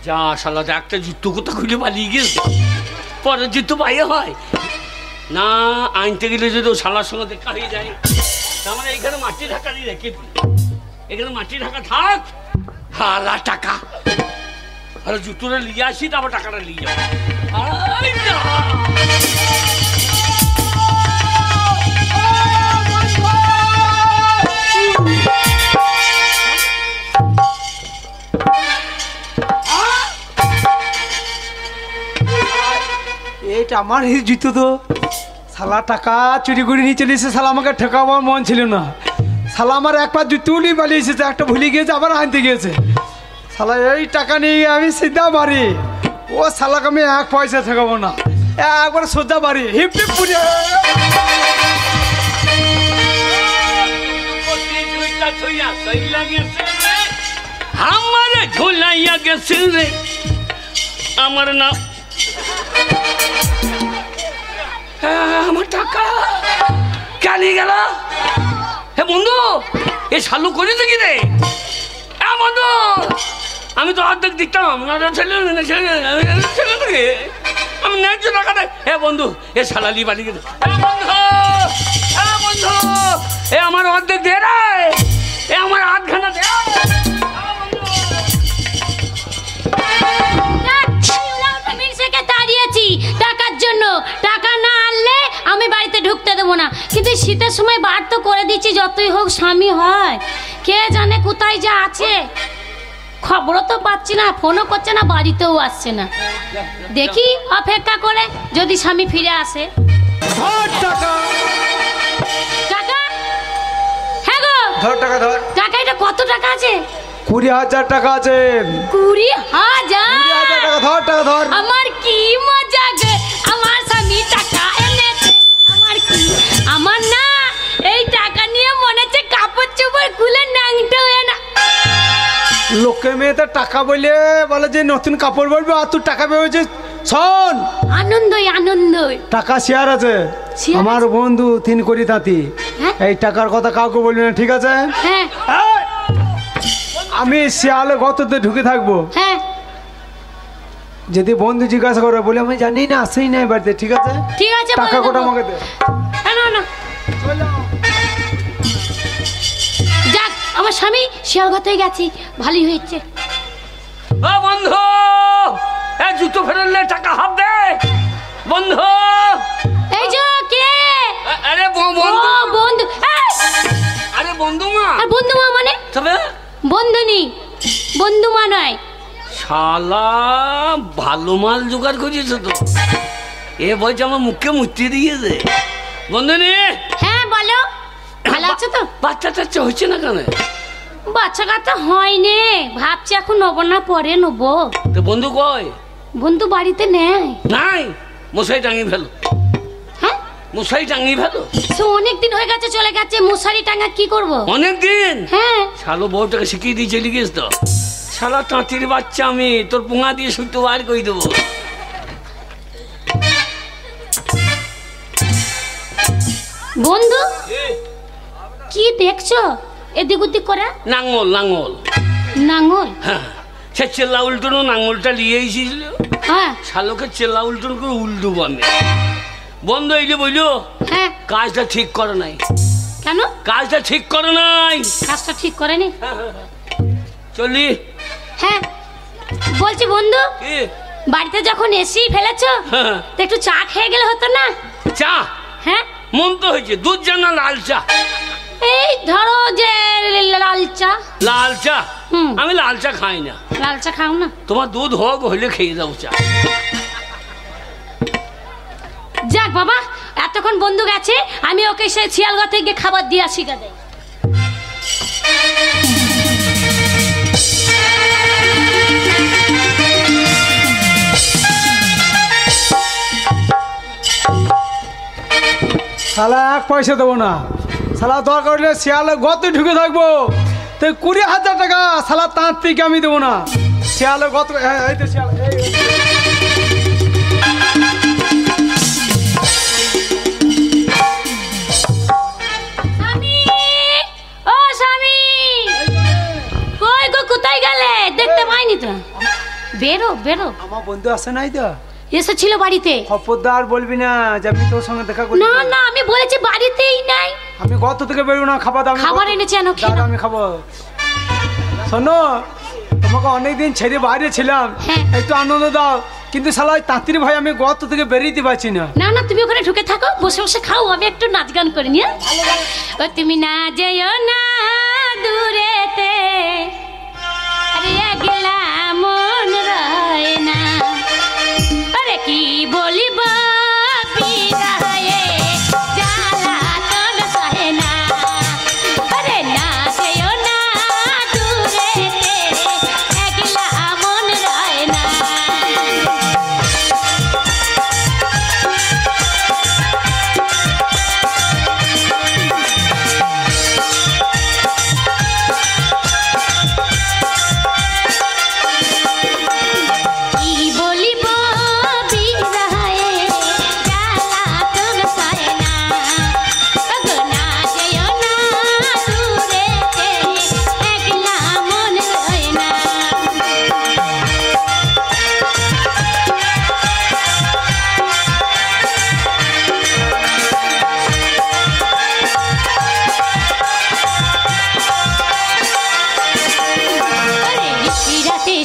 যা শালাতে একটা জুতো কোথা খুলে পালিয়ে গেছে, পরের জুতো পাইয়ে হয় না, আনতে গেলে যদি ও শালার সঙ্গে দেখা হয়ে যায়, তার মানে এইখানে মাটি ঢাকা দিয়ে রেখে দিই, এখানে মাটি ঢাকা থাক, হালা টাকা আর জুতোটা নিয়ে আসি, তারপর টাকাটা নিয়ে যাবো। এইটা আমার এই জুতো তো, শালা টাকা চুরি করে নিয়ে চলে এসে, শালা আমাকে ঠেকাবার মন ছিল না, শালা আমার একবার জুতো নিয়ে পালিয়ে এসেছে, একটা ভুলে গিয়েছে আবার আনতে গিয়েছে, শালা এই টাকা নিয়ে আমি সিধা বাড়ি, ও শালাকে আমি এক পয়সা ঠেকাবো না, একবার সোজা বাড়ি হিপ হিপ পুড়ে। আমারে ঝুলাইয়া গেছে রে, আমার নাম আমার টাকা কেন গেল? হে বন্ধু, এ শালু করেছে কি রে? বন্ধু, আমি তো অর্ধেক দিতাম, ছেলে আমি ন্যায্য টাকা দেয়। হে বন্ধু, এ শালালি বাড়ি গেছে, বন্ধু এ আমার অর্ধেক দে রে, এ আমার আধখানা দে। টাকার জন্য, টাকা না আনলে আমি বাড়িতে ঢুকতে দেবো না, কিন্তু শীতের সময় বার তো করে দিচ্ছি, যতই হোক স্বামী হয়, কে জানে কোথায় যা আছে, খবরও তো পাচ্ছি না, ফোনও করছে না, বাড়িতেও আসছে না, দেখি অপেক্ষা করে যদি স্বামী ফিরে আসে। টাকা, হ্যাঁ গো, ধর টাকা ধর। টাকা, এটা কত টাকা আছে? 20,000 টাকা আছে। 20,000 টাকা ধর, টাকা ধর। আমার কি মজা গে, আমার স্বামী টাকা এনেছে, আমার কি, আমার না এই টাকা নিয়ে মনে হচ্ছে কাপড় চোপড় খুলে ন্যাংটা হয়ে না। লোকে মেয়েতে টাকা বলে যে নতুন কাপড় পরবে, আর তুই টাকা পেয়েছে, শোন আনন্দই আনন্দই, টাকা শেয়ার আছে, শেয়ার আমার বন্ধু 3 কোটি তাঁতি, হ্যাঁ? এই টাকার কথা কাউকে বলবি না, ঠিক আছে? হ্যাঁ আমি শিয়ালে গততে ঢুকে থাকবো, হ্যাঁ, যদি বন্ধু জিজ্ঞাসা করে বলে আমি জানি না, আসেই নাই বাড়িতে, ঠিক আছে? ঠিক আছে, টাকা বলে কোটা দেবো। আমাকে দে। না না, যাক আমার স্বামী শিয়ালগতায় গেছি, ভালোই হয়েছে। বন্ধু, এ জুতো ফেরালে টাকা হাত দে বন্ধু। এই যে কে? আরে ও বন্ধু, আরে বন্ধু মা। আর বন্ধু মা মানে? তবে বন্ধু নি, বন্ধু মা নয়। শালা ভালো মাল জোগাড় করেছে তো, এ বলছে আমার মুখে মুচি দিয়েছে। বন্ধু নি। হ্যাঁ বলো, ভালো আছো তো? বাচ্চা টাচ্চা হচ্ছে না কেন? বাচ্চা কাচ্চা হয়নি, ভাবছি এখন নেবো না, পরে নেবো। তো বন্ধু কই? বন্ধু বাড়িতে নেই। নাই, মশাই টাঙিয়ে ফেলো। হ্যাঁ মশাই টাঙিয়ে ফেলো। সে অনেক দিন হয়ে গেছে, চলে গেছে, মশারি টাঙা কি করবো? অনেক দিন? হ্যাঁ। শালো বউটাকে শিখিয়ে দিয়ে চলে গেছ তো, শালা তাঁতির বাচ্চা, আমি তোর পোঙা দিয়ে সুতো বার করে দেবো। বন্ধু কি দেখছো এদিক ওদিক করে? নাঙ্গল নাঙ্গল নাঙ্গল? হ্যাঁ, সে চেল্লা উল্টোনো নাঙ্গলটা নিয়ে এসেছিল, হ্যাঁ। শালোকে চেল্লা উল্টোন করে উল্টো বানে বন্ধ এইলে বললো হ্যাঁ। কাজটা ঠিক করে নাই। কেন? কাজটা ঠিক করে নাই। কাজটা ঠিক করেনি? চলি। হ্যাঁ বলছি বন্ধু, কি বাড়িতে যখন এসেই ফেলেছো, হ্যাঁ। তো একটু চা খেয়ে গেলে হতো না? চা? হ্যাঁ মন তো হয়েছে, দুধ চা না লাল চা? এই ধরো যে লাল চা। লাল চা? হুম। আমি লাল চা খাই না। লাল চা খাও না? তোমার দুধ হোক হইলে খেয়ে দাও চা। যাক বাবা, এতক্ষণ বন্ধু গেছে, আমি ওকে সে শিয়ালগা গিয়ে খাবার দিয়ে আসি গাদে। শালা 1 পয়সা দেবো না, শালা দরকার হলে শিয়ালে গতে ঢুকে থাকবো, তো 20,000 টাকা শালা তাঁতিকে আমি দেবো না। শিয়ালে গত এই তো শিয়াল কোথায় গেলে? দেখতে পাইনি তো। বেরো বেরো। আমার বন্ধু আসে নাই তো? এসেছিল বাড়িতে। খবরদার বলবি না যে আমি তোর সঙ্গে দেখা করি। না না, আমি বলেছি বাড়িতেই নাই। আমি গত থেকে বেরোবো না, খাবার দাও। খাবার এনেছি, আনো খেয়ে নাও। আমি খাবো। শোনো, তোমাকে অনেকদিন ছেড়ে বাইরে ছিলাম, একটু আনন্দ দাও। কিন্তু শালা তাঁতির ভাই আমি গত থেকে বেরিয়ে পারছি না। না না, তুমি ওখানে ঢুকে থাকো, বসে বসে খাও, আমি একটু নাচ গান করি নিয়ে। ও তুমি না যেও না দূরেতে, আরে একলা মন রয় না, আরে কি বলিব বিদায়ে জ্বালা তোর সহে না, আরে না যেও না দূরেতে, একলা মন রয় না।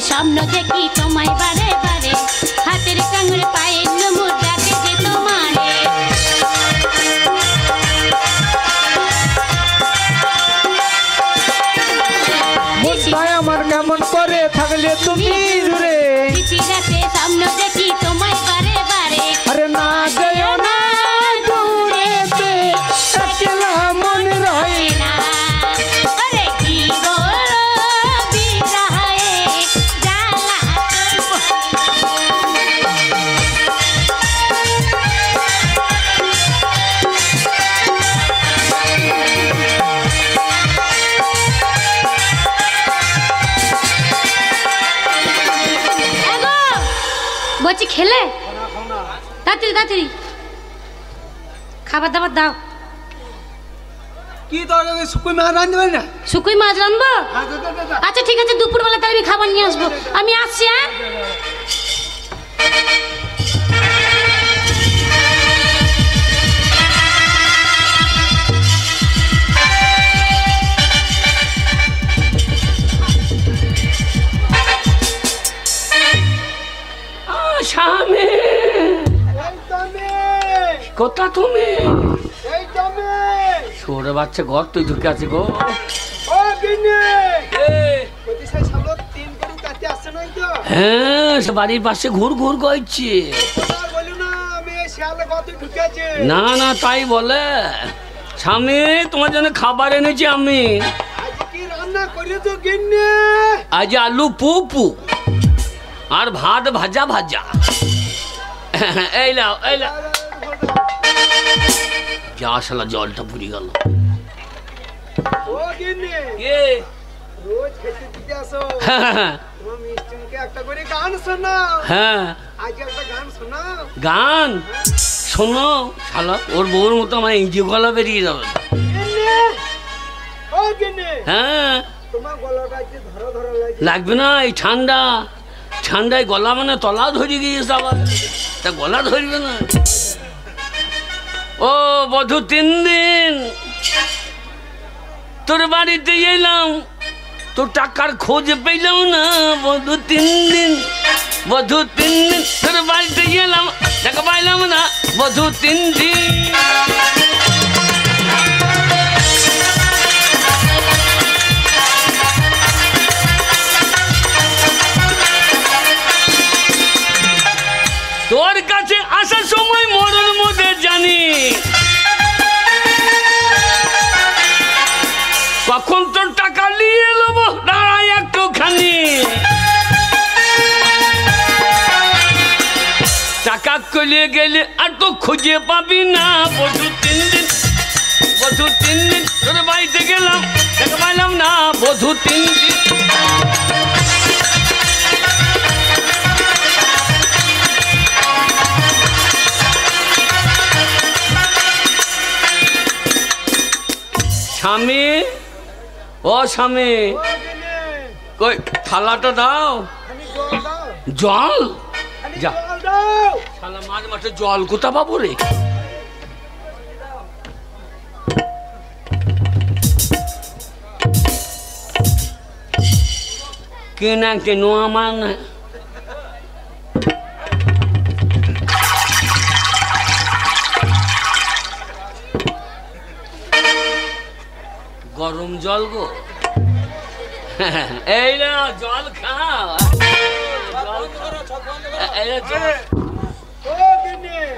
স্বপ্ন দেখি তোমায় বারে বারে, হাতের কাঙড়ে পায়ে নমুর ডাকে যে তোমারে। মনটাই আমার কেমন করে থাকলে তুমি দূরে, রাতে স্বপ্ন দেখি তোমায় বারে বারে, আরে না যেও না দূরেতে, একলা মন রয় না, আরে কি বলো বিরহে জ্বালা। বলছি খেলে তাড়াতাড়ি তাড়াতাড়ি খাবার দাবার দাও। কি দরকার? শুকুই মাছ রাঁধতে পারি না? শুকুই মাছ রাঁধবো? আচ্ছা ঠিক আছে, দুপুরবেলা তাহলে আমি খাবার নিয়ে আসবো। আমি আসছি। হ্যাঁ, স্বামী কোথা তুমি? ছোড়ে বাচ্চা ঘর তুই ঢুকে আছে গো। হ্যাঁ, সে বাড়ির পাশে ঘুর ঘুর করছে। না না, তাই বলে। স্বামী তোমার জন্য খাবার এনেছি আমি। আজ আলু পুপু আর ভাত ভাজা ভাজা। এই নাও এই নাও। যা শালা জলটা পুরি গেল। গান শোনো, শালা ওর বউর মতো আমার ইঞ্জি গলা বেরিয়ে যাবে। হ্যাঁ, লাগবে না, এই ঠান্ডা ঠান্ডায় গলা মানে তলা ধরে গিয়েছে আবার, তা গলা ধরবে না। ও বধূ, 3 দিন তোর বাড়িতে এলাম, তোর টাকার খোঁজ পেলাম না। বধূ 3 দিন, বধূ 3 দিন তোর বাড়িতে গেলাম, টাকা পাইলাম না। বধূ 3 দিন। তোর কাছে আসার সময় মরণ মধ্যে জানি কখন তোর টাকা নিয়ে নেবো, দাঁড়াই একটুখানি। টাকা কলিয়ে গেলে আর তো খুঁজে পাবি না। বধূ 3 দিন, বধু 3 দিন তোর বাড়িতে গেলাম, দেখা পাইলাম না বধু 3 দিন। স্বামী, ও স্বামী, কই থালাটা দাও। জল? যা শালা মাঝ মাঠে জল কোথা পাবো রে? কেনা কেন আমার না গরম জল গো। এই না জল খাও।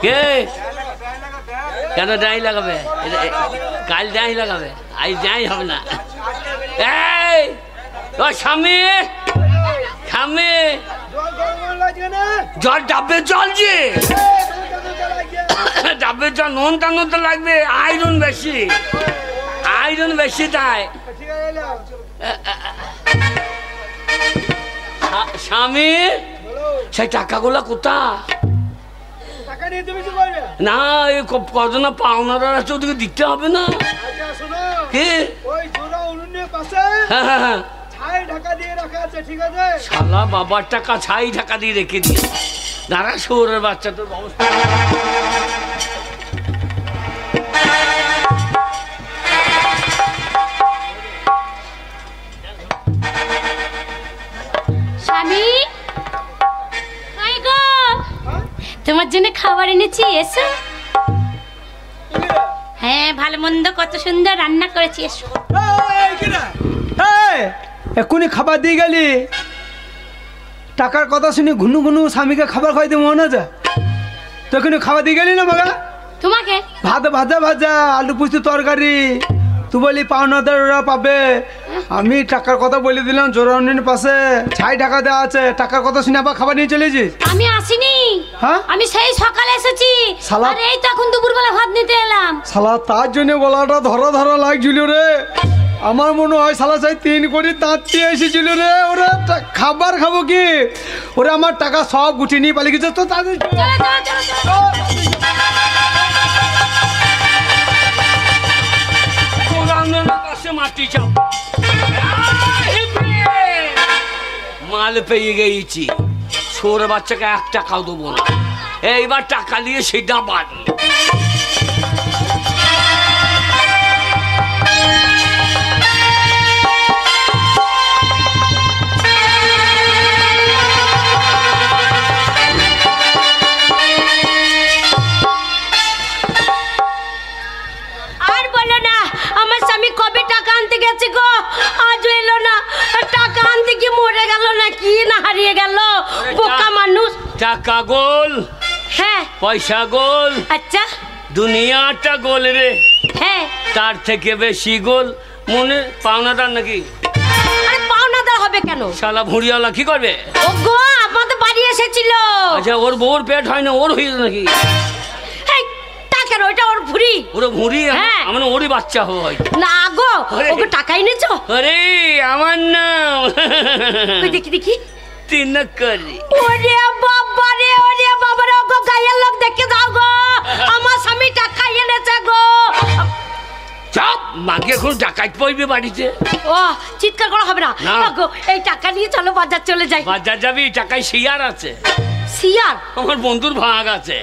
কে কেন ডাই লাগাবে? কাল ডাই লাগাবে, আজ ডাই হবে না। এই ও স্বামী, স্বামী, জল ডাবের জল যে ডাবের জল নোনতা নোনতা লাগবে, আয়রন বেশি, আয়রন বেশি তাই। স্বামী, সেই টাকাগুলো কোথা? না এই কজন পাওনারা আছে, ওদিকে দিতে হবে না? কি শালা বাবার টাকা ছাই ঢাকা দিয়ে রেখে দিয়ে দাঁড়া শহরের বাচ্চা তোর অবস্থা। স্বামী, কই গো? তোমার জন্য খাবার এনেছি, এসো। হ্যাঁ, ভালো মন্দ কত সুন্দর রান্না করেছি, এসো। এক্ষুনি খাবার দিয়ে গেলি, টাকার কথা শুনি ঘুনু ঘুনু স্বামীকে খাবার খাইতে মনে যায়। তো এক্ষুনি খাবার দিয়ে গেলি না বাবা? তোমাকে ভাত ভাজা ভাজা আলু পুস্তি তরকারি, তুই বলি পাওনাদাররা পাবে, আমি টাকার কথা বলে দিলাম জোরাউনির পাশে 6 টাকা দেওয়া আছে, টাকার কথা শুনে আবার খাবার নিয়ে চলেছিস? আমি আসিনি, হ্যাঁ আমি সেই সকালে এসেছি, শালা। আর এই তো এখন দুপুরবেলা ভাত নিতে এলাম। শালা তার জন্য গলাটা ধরা ধরা লাগছিল রে। আমার মনে হয় শালা চাই 3 কোটি তাঁতি এসেছিল রে। ওরা খাবার খাবো কি? ওরা আমার টাকা সব গুটিয়ে নিয়ে পালিয়ে গেছে। তো তাদের চলো, চলো, চলো, চলো। মাটি চাপ মাল পেয়ে গেছি, ছোট বাচ্চাকে 1 টাকাও দেবো না। এইবার টাকা নিয়ে সেটা বাড়ি। আর বলো না, আমার স্বামী কবে টাকা আনতে গেছে গো, আজও এলো না। টাকা আনতে কি মরে গেল না কি না হারিয়ে গেল? বোকা মানুষ। টাকা গোল, হ্যাঁ পয়সা গোল, আচ্ছা দুনিয়াটা গোল রে। হ্যাঁ, তার থেকে বেশি গোল মনে পাওনাদার নাকি? আরে পাওনাদার হবে কেন? শালা ভুঁড়িওয়ালা কি করবে? ও গো, আমাদের বাড়ি এসেছিল। আচ্ছা, ওর বউর পেট হয় না, ওর হয়েছে নাকি? এই তা কেন? ওটা ওর ভুঁড়ি। ওর ভুঁড়ি? হ্যাঁ। আমার ওরই বাচ্চা হয় না গো, আরে। ওকে টাকা এনেছো? আরে আমার নাম ওই দেখি দেখি। তিনকরি। ওরে বাবা রে, ওরে বাবা রে, ওগো গায়ের লোক দেখে যাও গো, আমার স্বামী টাকা এনেছে গো। চাপ, মাকে এখন ডাকাত পড়বে বাড়িতে। ও চিৎকার করা হবে না। না। গো, এই টাকা নিয়ে চলো বাজার চলে যাই। বাজার যাবি? টাকায় শিয়ার আছে, শিয়ার? আমার বন্ধুর ভাগ আছে,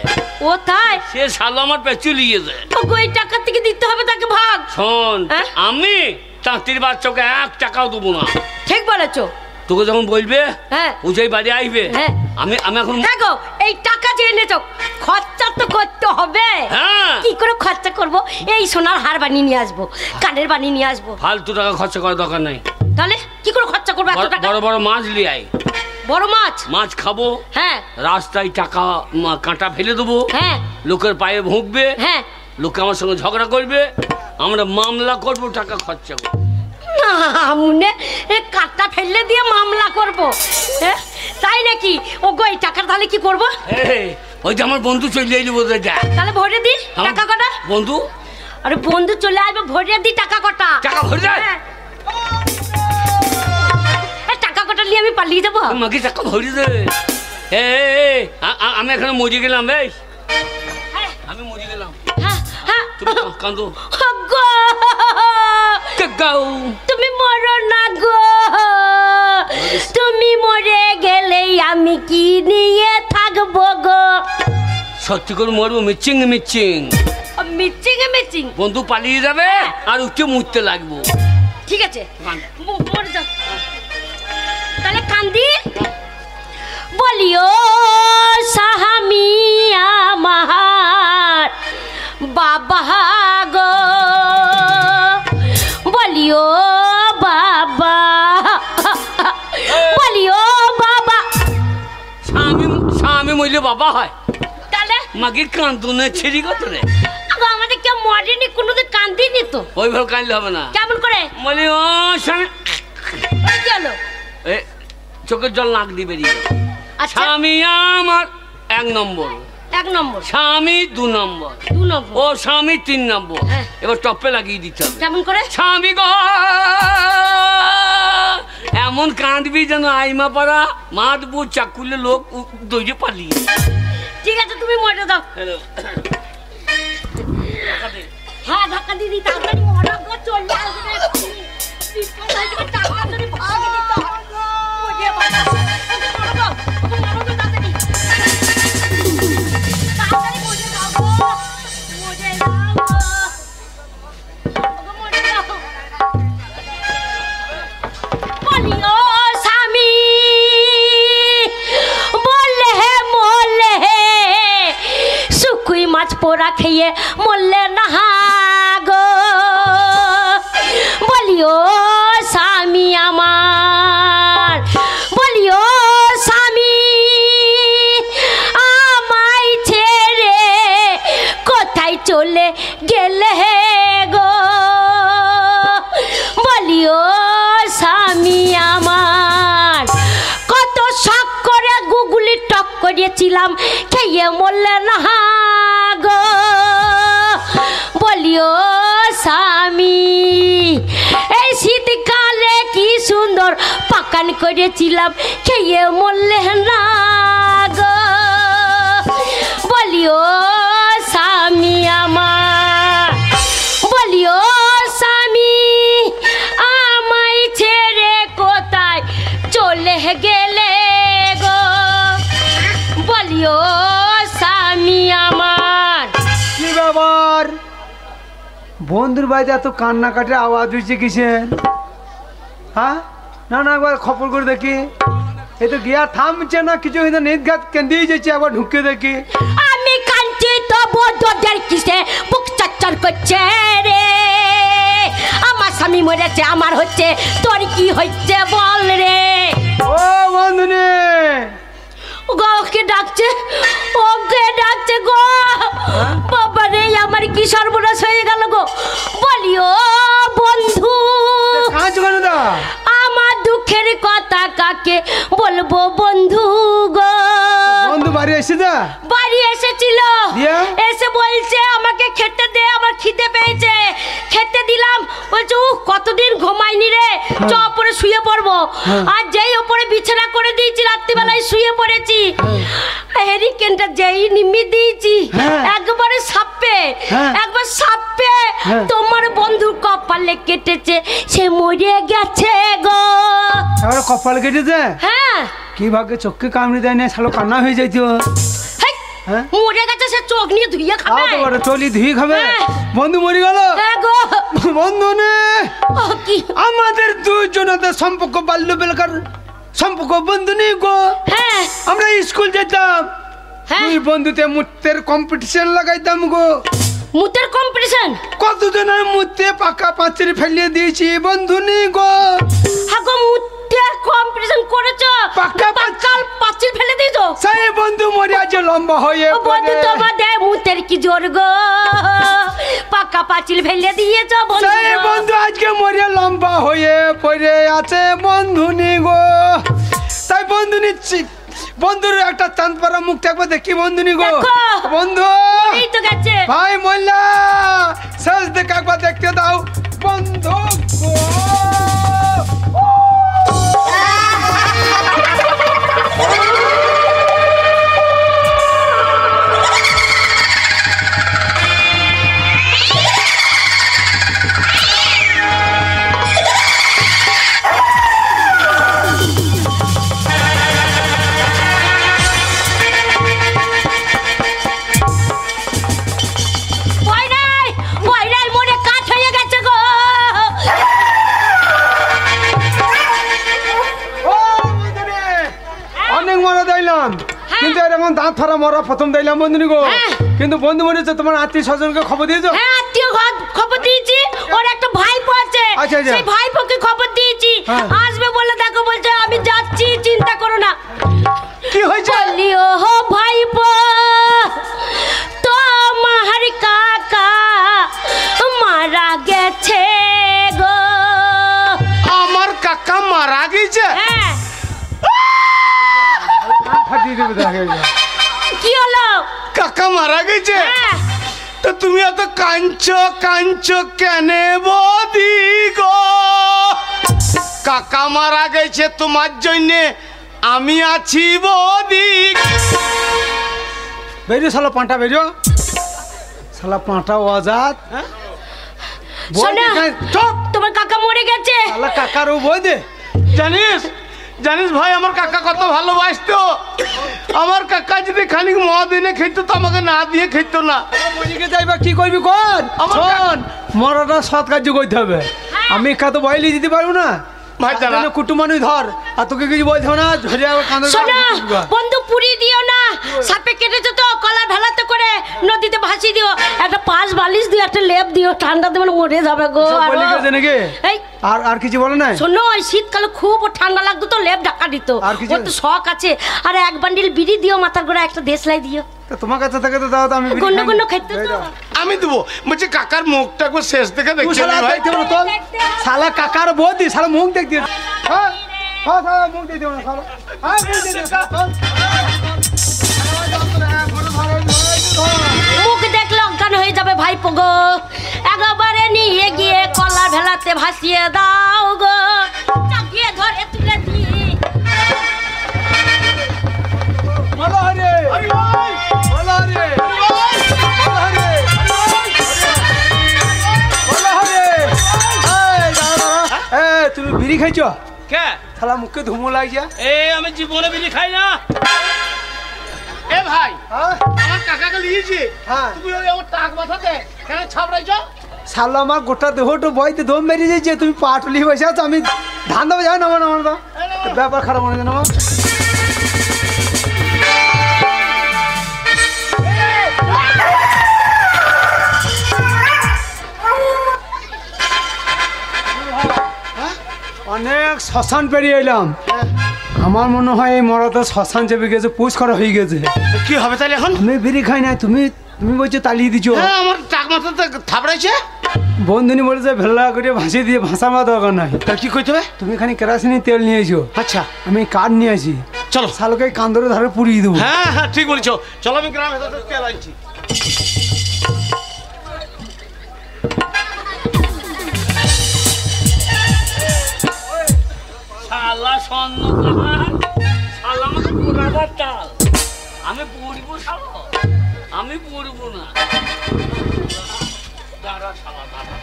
ও তাই? সে শালো আমার পেছু লিয়েছে। ওগো, এই টাকা থেকে দিতে হবে তাকে ভাগ। শোন, হ্যাঁ? আমি তাঁতির বাচ্চাকে 1 টাকাও দেবো না। ঠিক বলেছো। তোকে যখন বলবে হ্যাঁ। উজেই বাড়ি আসবে, হ্যাঁ। আমি এখন হ্যাঁ গো, এই টাকা যে এনেছো খরচা তো করতে হবে। হ্যাঁ। কি করে খরচা করব? এই সোনার হার বানিয়ে নিয়ে আসবো, কানের বানিয়ে নিয়ে আসবো। ফালতু টাকা খরচা করার দরকার নাই। তাহলে কি করে খরচা করবো এত টাকা? বড় বড় মাছ নিয়ে আয়, বড় মাছ? মাছ খাবো, হ্যাঁ রাস্তায় টাকা কাঁটা ফেলে দেবো, হ্যাঁ লোকের পায়ে ভুঁকবে, হ্যাঁ। লোকে আমার সঙ্গে ঝগড়া করবে, আমরা মামলা করবো, টাকা খরচা করবো। না মনে কাঁটা ফেললে দিয়ে মামলা করবো, হ্যাঁ? তাই নাকি? ও গো, এই টাকার তাহলে কি করবো? ওই যে আমার বন্ধু চলে এলি বোধ হয়। তাহলে ভরে দি টাকা কটা। বন্ধু আরে বন্ধু চলে আসবে, ভরিয়ে দি টাকা কটা। টাকা ভরে যায়? হ্যাঁ। টাকা কটা নিয়ে আমি পালিয়ে যাবো। মাকে টাকা ভরে দে। আমি এখানে মরে গেলাম, বেশ আমি মরে গেলাম। তুমি কাঁদো গো, তুমি মরো না গো, তুমি মরে গেলে আমি কি নিয়ে থাকবো গো। সত্যি করে মরবো, মিচিং মিচিং মিচিং মিচিং। বন্ধু পালিয়ে যাবে আর উঠে মুছতে লাগবো। ঠিক আছে মরে যাও তাহলে। কান্দি বলিও সাহামি আমার বাবা গো, বলিও বাবা, বলিও বাবা। স্বামী মরলে বাবা হয়? তাহলে মাকে কান্দনে ছেড়ি কত রে? আমাদের কেউ মরেনি, কোনোদিন কান্দিনি তো। ওইভাবে কাঁদলে হবে না। কেমন করে বলি ও স্বামী গেল? চোখের জল নাক দিয়ে বেরিয়ে গেল। আচ্ছা। স্বামী আমার 1 নম্বর, 1 নম্বর। স্বামী 2 নম্বর, 2 নম্বর। ও স্বামী 3 নম্বর। হ্যাঁ। এবার টপে লাগিয়ে দিতে হবে। কেমন করে? স্বামী গো এমন কাঁদবি যেন আইমা পাড়া মাদবু চাকুলে লোক দৌড়ে পালিয়ে। ঠিক আছে তুমি মরে দাও। হ্যাঁ ধাক্কা দিয়ে দিই, তাড়াতাড়ি মরা গো, চলে আসবে। বিপদ হয়ে যাবে, তাড়াতাড়ি ভাগ দিতে হবে গো। মরে বাবা, ওকে মরো গো, ওকে মরো গো তাড়াতাড়ি। তাড়াতাড়ি মরে যাও গো, মরে যাও গো। ওকে মরে যাও। বলিও স্বামী বললে হে মরলে হে, শুকুই মাছ পোড়া খেয়ে মরলে না গো। বলিও স্বামী আমার, বলিও স্বামী আমায় ছেড়ে কোথায় চলে গেলে গো। বলিও স্বামী আমার, কত শখ করে গুগলি টক করেছিলাম, খেয়ে মরলে না গো। বলিও স্বামী এই শীতকালে কি সুন্দর পাকান করেছিলাম, খেয়ে মরলে না গো। বলিও স্বামী আমার, বলিও স্বামী আমায় ছেড়ে কোথায় চলে গেলে গো। বলিও স্বামী আমার। কি ব্যাপার বন্ধুর বাড়িতে এত কান্নাকাটির আওয়াজ হয়েছে কিসের? হ্যাঁ না না একবার খবর করে দেখি। এ তো গিয়া থামছে না, কিছু হয়তো নির্ঘাত কেন্দ্রেই যাচ্ছে, একবার ঢুকে দেখি। আমি কাঁদছি তো বন্ধুদের কিসে বুক চচ্চর করছে রে। আমার স্বামী মরেছে, আমার হচ্ছে, তোর কি হচ্ছে বল রে। ও বন্ধুনে গো ওকে ডাকছে, ওকে ডাকছে গো। বাবা রে আমার কি সর্বনাশ হয়ে গেল গো। বলিও বন্ধু কাজ করে দা, আমার দুঃখের কথা কাকে বলবো বন্ধু গো। বন্ধু বাড়ি এসে যা। বাড়ি এসেছিল, দিয়ে? এসে বলছে আমাকে খেতে দে, আমার খিদে পেয়েছে। খেতে দিলাম, বলছে কতদিন ঘুমাইনি রে, চ ওপরে শুয়ে পড়বো। আর যেই ওপরে বিছানা করে দিয়েছি, রাত্রিবেলায় শুয়ে পড়েছি। হেরিকেনটা যেই নিমি দিয়েছি, একবারে সাপে, একবার সাপে তোমার বন্ধুর কপালে কেটেছে, সে মরে গেছে গো। এবার কপাল কেটেছে? হ্যাঁ। কি ভাগ্যে চোখকে কামড়ে দেয় না, শালো কান্না হয়ে যাইতো। হ্যাঁ মরে গেছে, সে চোখ নিয়ে ধুইয়ে খাবে। চলি ধুই খাবে। বন্ধু মরে গেল। বন্ধু নে কি আমাদের দুজনের সম্পর্ক বাল্য বেলাকার সম্পর্ক বন্ধু নেই গো। হ্যাঁ আমরা স্কুল যেতাম, দুই বন্ধুতে মুতের কম্পিটিশন লাগাইতাম গো। মুতের কম্পিটিশন? কতজনের মুতে পাকা পাঁচিল ফেলিয়ে দিয়েছি বন্ধু নেই গো। হ্যাঁ গো মুতের কম্পিটিশন করেছো, পাকা পাঁচিল ফেলে দিয়েছো। সেই বন্ধু মরে আছে লম্বা হয়ে। বন্ধু তোমাদের মুতের কি জোর গো, পাকা পাঁচিল ফেলে দিয়েছো বন্ধু। সেই বন্ধু আজকে মরে লম্বা হয়ে পড়ে আছে বন্ধু নেই গো। তাই বন্ধু নিচ্ছি, বন্ধুর একটা চাঁদ পাড়া মুখ থাকবে দেখি বন্ধু নি গো। বন্ধু এই তো গেছে ভাই মোল্লা শেষ দিকে একবার দেখতে দাও বন্ধু গো। কিন্তু এরকম দাঁত ফারা মরা প্রথম দিলাম বন্ধুনি গো। কিন্তু বন্ধু মরেছে তোমার আত্মীয় স্বজনকে খবর দিয়েছো? হ্যাঁ আত্মীয় খবর দিয়েছি, ওর একটা ভাইপো আছে, সেই ভাইপোকে খবর দিয়েছি, আসবে বলে দেখো বলছে আমি যাচ্ছি, চিন্তা করো না। কি হয়েছে? বলিও হো ভাইপো তোমার কাকা মারা গেছে গো। আমার কাকা মারা গেছে? হ্যাঁ। কি হলো? কাকা মারা গেছে? হ্যাঁ। তো তুমি এত কাঁদছো কেন বৌদি গো? কাকা মারা গেছে তোমার জন্য আমি আছি বৌদি। বেরিয়ে শালা পাঁটা, বেরিয়ে শালা পাঁটা আজাদ। শোনো, তোমার কাকা মরে গেছে। শালা কাকার ও বই দে। জানিস ভাই আমার কাকা কত ভালোবাসতো। আমার কাকা যদি খানিক মদ এনে খেত তো আমাকে না দিয়ে খেত না। যাইবা কি করবি কর, মরাটা সৎ কার্য করতে হবে। আমি একা তো বয়লি দিতে পারবো না ভাই, কুটুমানুই ধর, আর তোকে কিছু বলতে হবে না। বন্ধু পুরি দিও না, সাপে কেটেছে তো কলার ভেলাতে করে নদীতে ভাসিয়ে দিও। একটা পাঁচ বালিশ দিও, একটা লেপ দিও, ঠান্ডা দেবে মরে যাবে গো। আর কিছু বলে না? শোনো ওই শীতকালে খুব ঠান্ডা লাগতো তো লেপ ঢাকা দিত, ওর তো শখ আছে। আর এক বান্ডিল বিড়ি দিও, মাথার গোড়া একটা দেশলাই দিও। তোমার কাছে থেকে তো দাও, তো আমি গুন্ড খাইতে তো আমি দেবো। বলছি কাকার মুখটা একবার শেষ থেকে দেখছি ভাই। শালা কাকার বৌদি শালা মুখ দেখতে, হ্যাঁ মুখ দিয়ে দিও না শালা। মুখ দেখলে অজ্ঞান হয়ে যাবে ভাইপো গো। একবারে নিয়ে গিয়ে কলা ভেলাতে ভাসিয়ে দাও গো, চাকিয়ে ধরে তুলে দি। তুমি বিড়ি খাইছো? কে শালা মুখে ধুমো লাগছে। আমি জীবনে বিড়ি খাই না। এ ভাই আমার কাকাকে লিয়েছি, তুমি ওর টাক মাথাতে কেন ছাপড়াইছো? শালা আমার গোটা দেহটা বইতে দম বেরিয়ে যাচ্ছে, তুমি পাটলি বসে আছো, আমি ধান দেবো যাও না। আমার তো ব্যাপার খারাপ মনে হয়। অনেক শ্মশান পেরিয়ে এলাম, আমার মনে হয় এই মরাতে শ্মশান চেপে গেছে, পুষ করা হয়ে গেছে। কি হবে তাহলে এখন? আমি বিড়ি খাই না, তুমি বলছো তালিয়ে দিছো। আমার টাক মাথাতে থাপড়াইছে। বন্ধুনি বলেছে ভেলা করে ভাসিয়ে দিয়ে ভাসাবার দরকার নাই। তা কি করতে হবে? তুমি খানি কেরাসিনি তেল নিয়ে এসো। আচ্ছা আমি কাঠ নিয়ে আসি, চলো শালকে কান্দরের ধারে পুড়িয়ে দেবো। হ্যাঁ হ্যাঁ ঠিক বলেছো, চলো আমি গ্রামে তেল আনছি। শালা স্বর্ণ শালা আমাকে পোড়াবার চাল, আমি পড়বো শালা, আমি পড়বো না। দাঁড়া শালা দাঁড়া।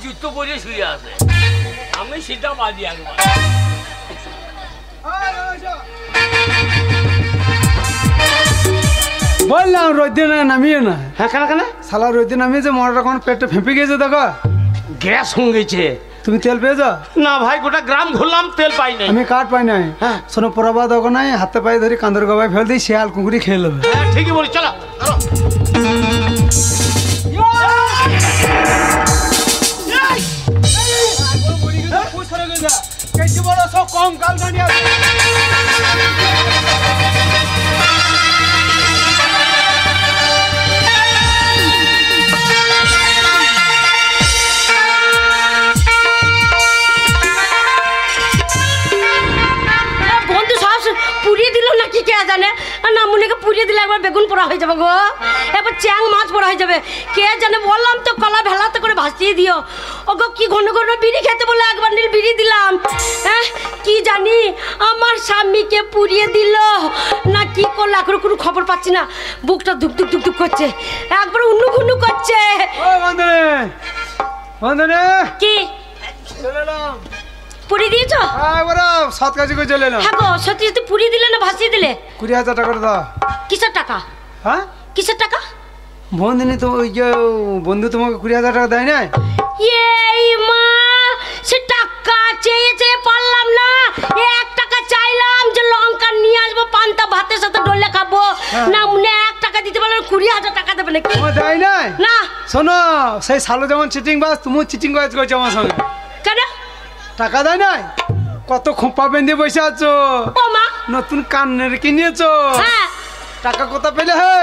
জুতো পরে শুয়ে আছে, আমি সেটা বাজি একবার। বললাম রোদে না নামিয়ে না। হ্যাঁ কেন কেন? শালা রোদে নামিয়েছে, মরাটা কোন পেটে ফেঁপে গেছে দেখো। গ্যাস হয়ে গেছে, তুমি তেল পেয়েছ? না ভাই, গোটা গ্রাম ঘুরলাম, তেল পাই নাই। আমি কাঠ পাই নাই। হ্যাঁ। শোনো, পরাবা দোকান নাই, হাতে পায়ে ধরে কান্দর গবায় ফেল দিই, শিয়াল কুকুরি খেয়ে নেবে। হ্যাঁ ঠিকই বলি, চলো চলো। কম কাল জানিয়ে বন্ধু সব পুড়িয়ে দিল নাকি কে জানে। আর নামুনিকে পুড়িয়ে দিলে একবার বেগুন পোড়া হয়ে যাবে গো, এবার চ্যাং মাছ পোড়া হয়ে যাবে। কে জানে, বললাম তো কলা ভেলাতে করে ভাসিয়ে দিও। ও গো কি ঘন ঘন বিড়ি খেতে বলে একবার নীল বিড়ি দিলাম। হ্যাঁ কি জানি আমার স্বামীকে পুড়িয়ে দিল না কি করলো, এখন কোনো খবর পাচ্ছি না। বুকটা ধুক ধুক ধুক ধুক করছে, একবার উন্নু ঘুন্নু করছে। ও বন্ধনে, বন্ধনে কি চলে এলাম। পুড়িয়ে দিয়েছ? একবার সাত কাজে করে চলে এলাম। হ্যাঁ গো সত্যি সত্যি পুড়িয়ে দিলে না ভাসিয়ে দিলে? 20,000 টাকা দাও। কিসের টাকা? হ্যাঁ কিসের টাকা? বন্ধুনি তো ওই যে বন্ধু তোমাকে 20,000 টাকা দেয় না? এই মা, সে টাকা চেয়ে চেয়ে পারলাম না, 1 টাকা চাইলাম যে লঙ্কা নিয়ে আসবো, পান্তা ভাতের সাথে ডলে খাবো। না মনে 1 টাকা দিতে পারলাম, 20,000 টাকা দেবে নাকি? তোমার দেয় নাই? না। শোনো, সেই সালো যেমন চিটিং বাস, তুমিও চিটিং বাজ করছো আমার সঙ্গে। কেন? টাকা দেয় নাই? কত খোঁপা বেঁধে বসে আছো, ও মা। নতুন কানের কিনিয়েছো, হ্যাঁ টাকা কোথা পেলে? হে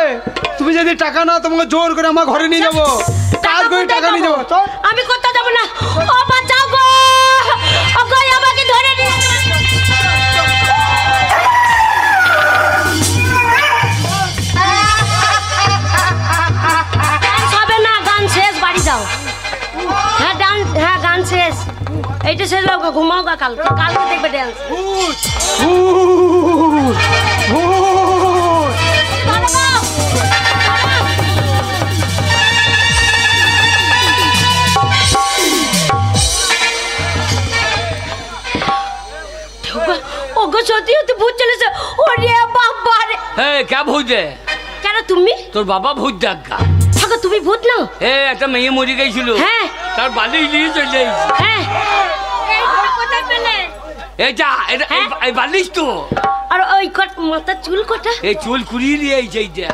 তুমি যদি টাকা না, তোমাকে জোর করে আমার ঘরে নিয়ে যাবো, কাজ করে টাকা নিয়ে যাবো। তো আমি কোথাও যাবো না। ও বাঁচাও গো, ও গো আমাকে ধরে নিয়ে হবে না। গান শেষ, বাড়ি যাও। হ্যাঁ ডান্স, হ্যাঁ গান শেষ, এইটা শেষ হোক, ঘুমাও গা, কালকে কালকে দেখবে ডান্স। ওগো সত্যি সত্যি ভূত চলেছে। ওরে বাবা রে। কে ভূত? কেন তুমি? তোর বাবা ভূত ডাক্কা। থাকো, তুমি ভূত নাও? একটা মেয়ে মরে গেছিল, হ্যাঁ তার বালি নিয়ে চলে এসেছি। হ্যাঁ। এইটা কোথায় পেলে? এটা এই বালিশ তো। আর ওই মাথার চুল কটা? এই চুল কুড়িয়ে নিয়ে এইছে এইটা।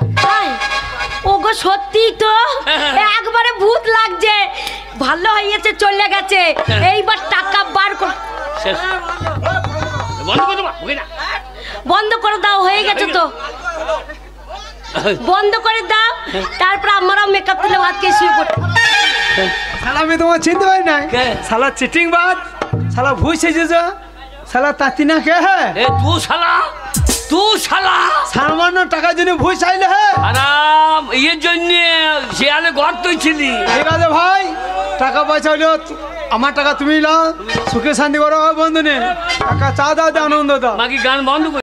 ওগো সত্যি তো একবারে ভূত লাগছে। ভালো হয়েছে চলে গেছে, এইবার টাকা বার কর। শেষ। বন্ধ করে দাও, ওকে না। বন্ধ করে দাও, হয়ে গেছে তো, বন্ধ করে দাও। তারপর আমরাও মেকআপ তুলে ভাত খেয়ে শুয়ে পড়ি। শালা আমি তোমার চিনতে পারি না। কে? শালা চিটিং বাজ, শালা ভুই সেজেছ, শালা তাঁতি না কে? হ্যাঁ তুই শালা সামান্য টাকার জন্য ভুই চাইলে? হ্যাঁ আরাম এর জন্য শিয়ালে ঘর তুই ছিলি। ঠিক আছে ভাই, টাকা পয়সা হইলো আমার টাকা তুমি নাও, সুখে শান্তি করো বন্ধু নে। টাকা চা দাও, আনন্দ দাও। বাকি গান বন্ধ।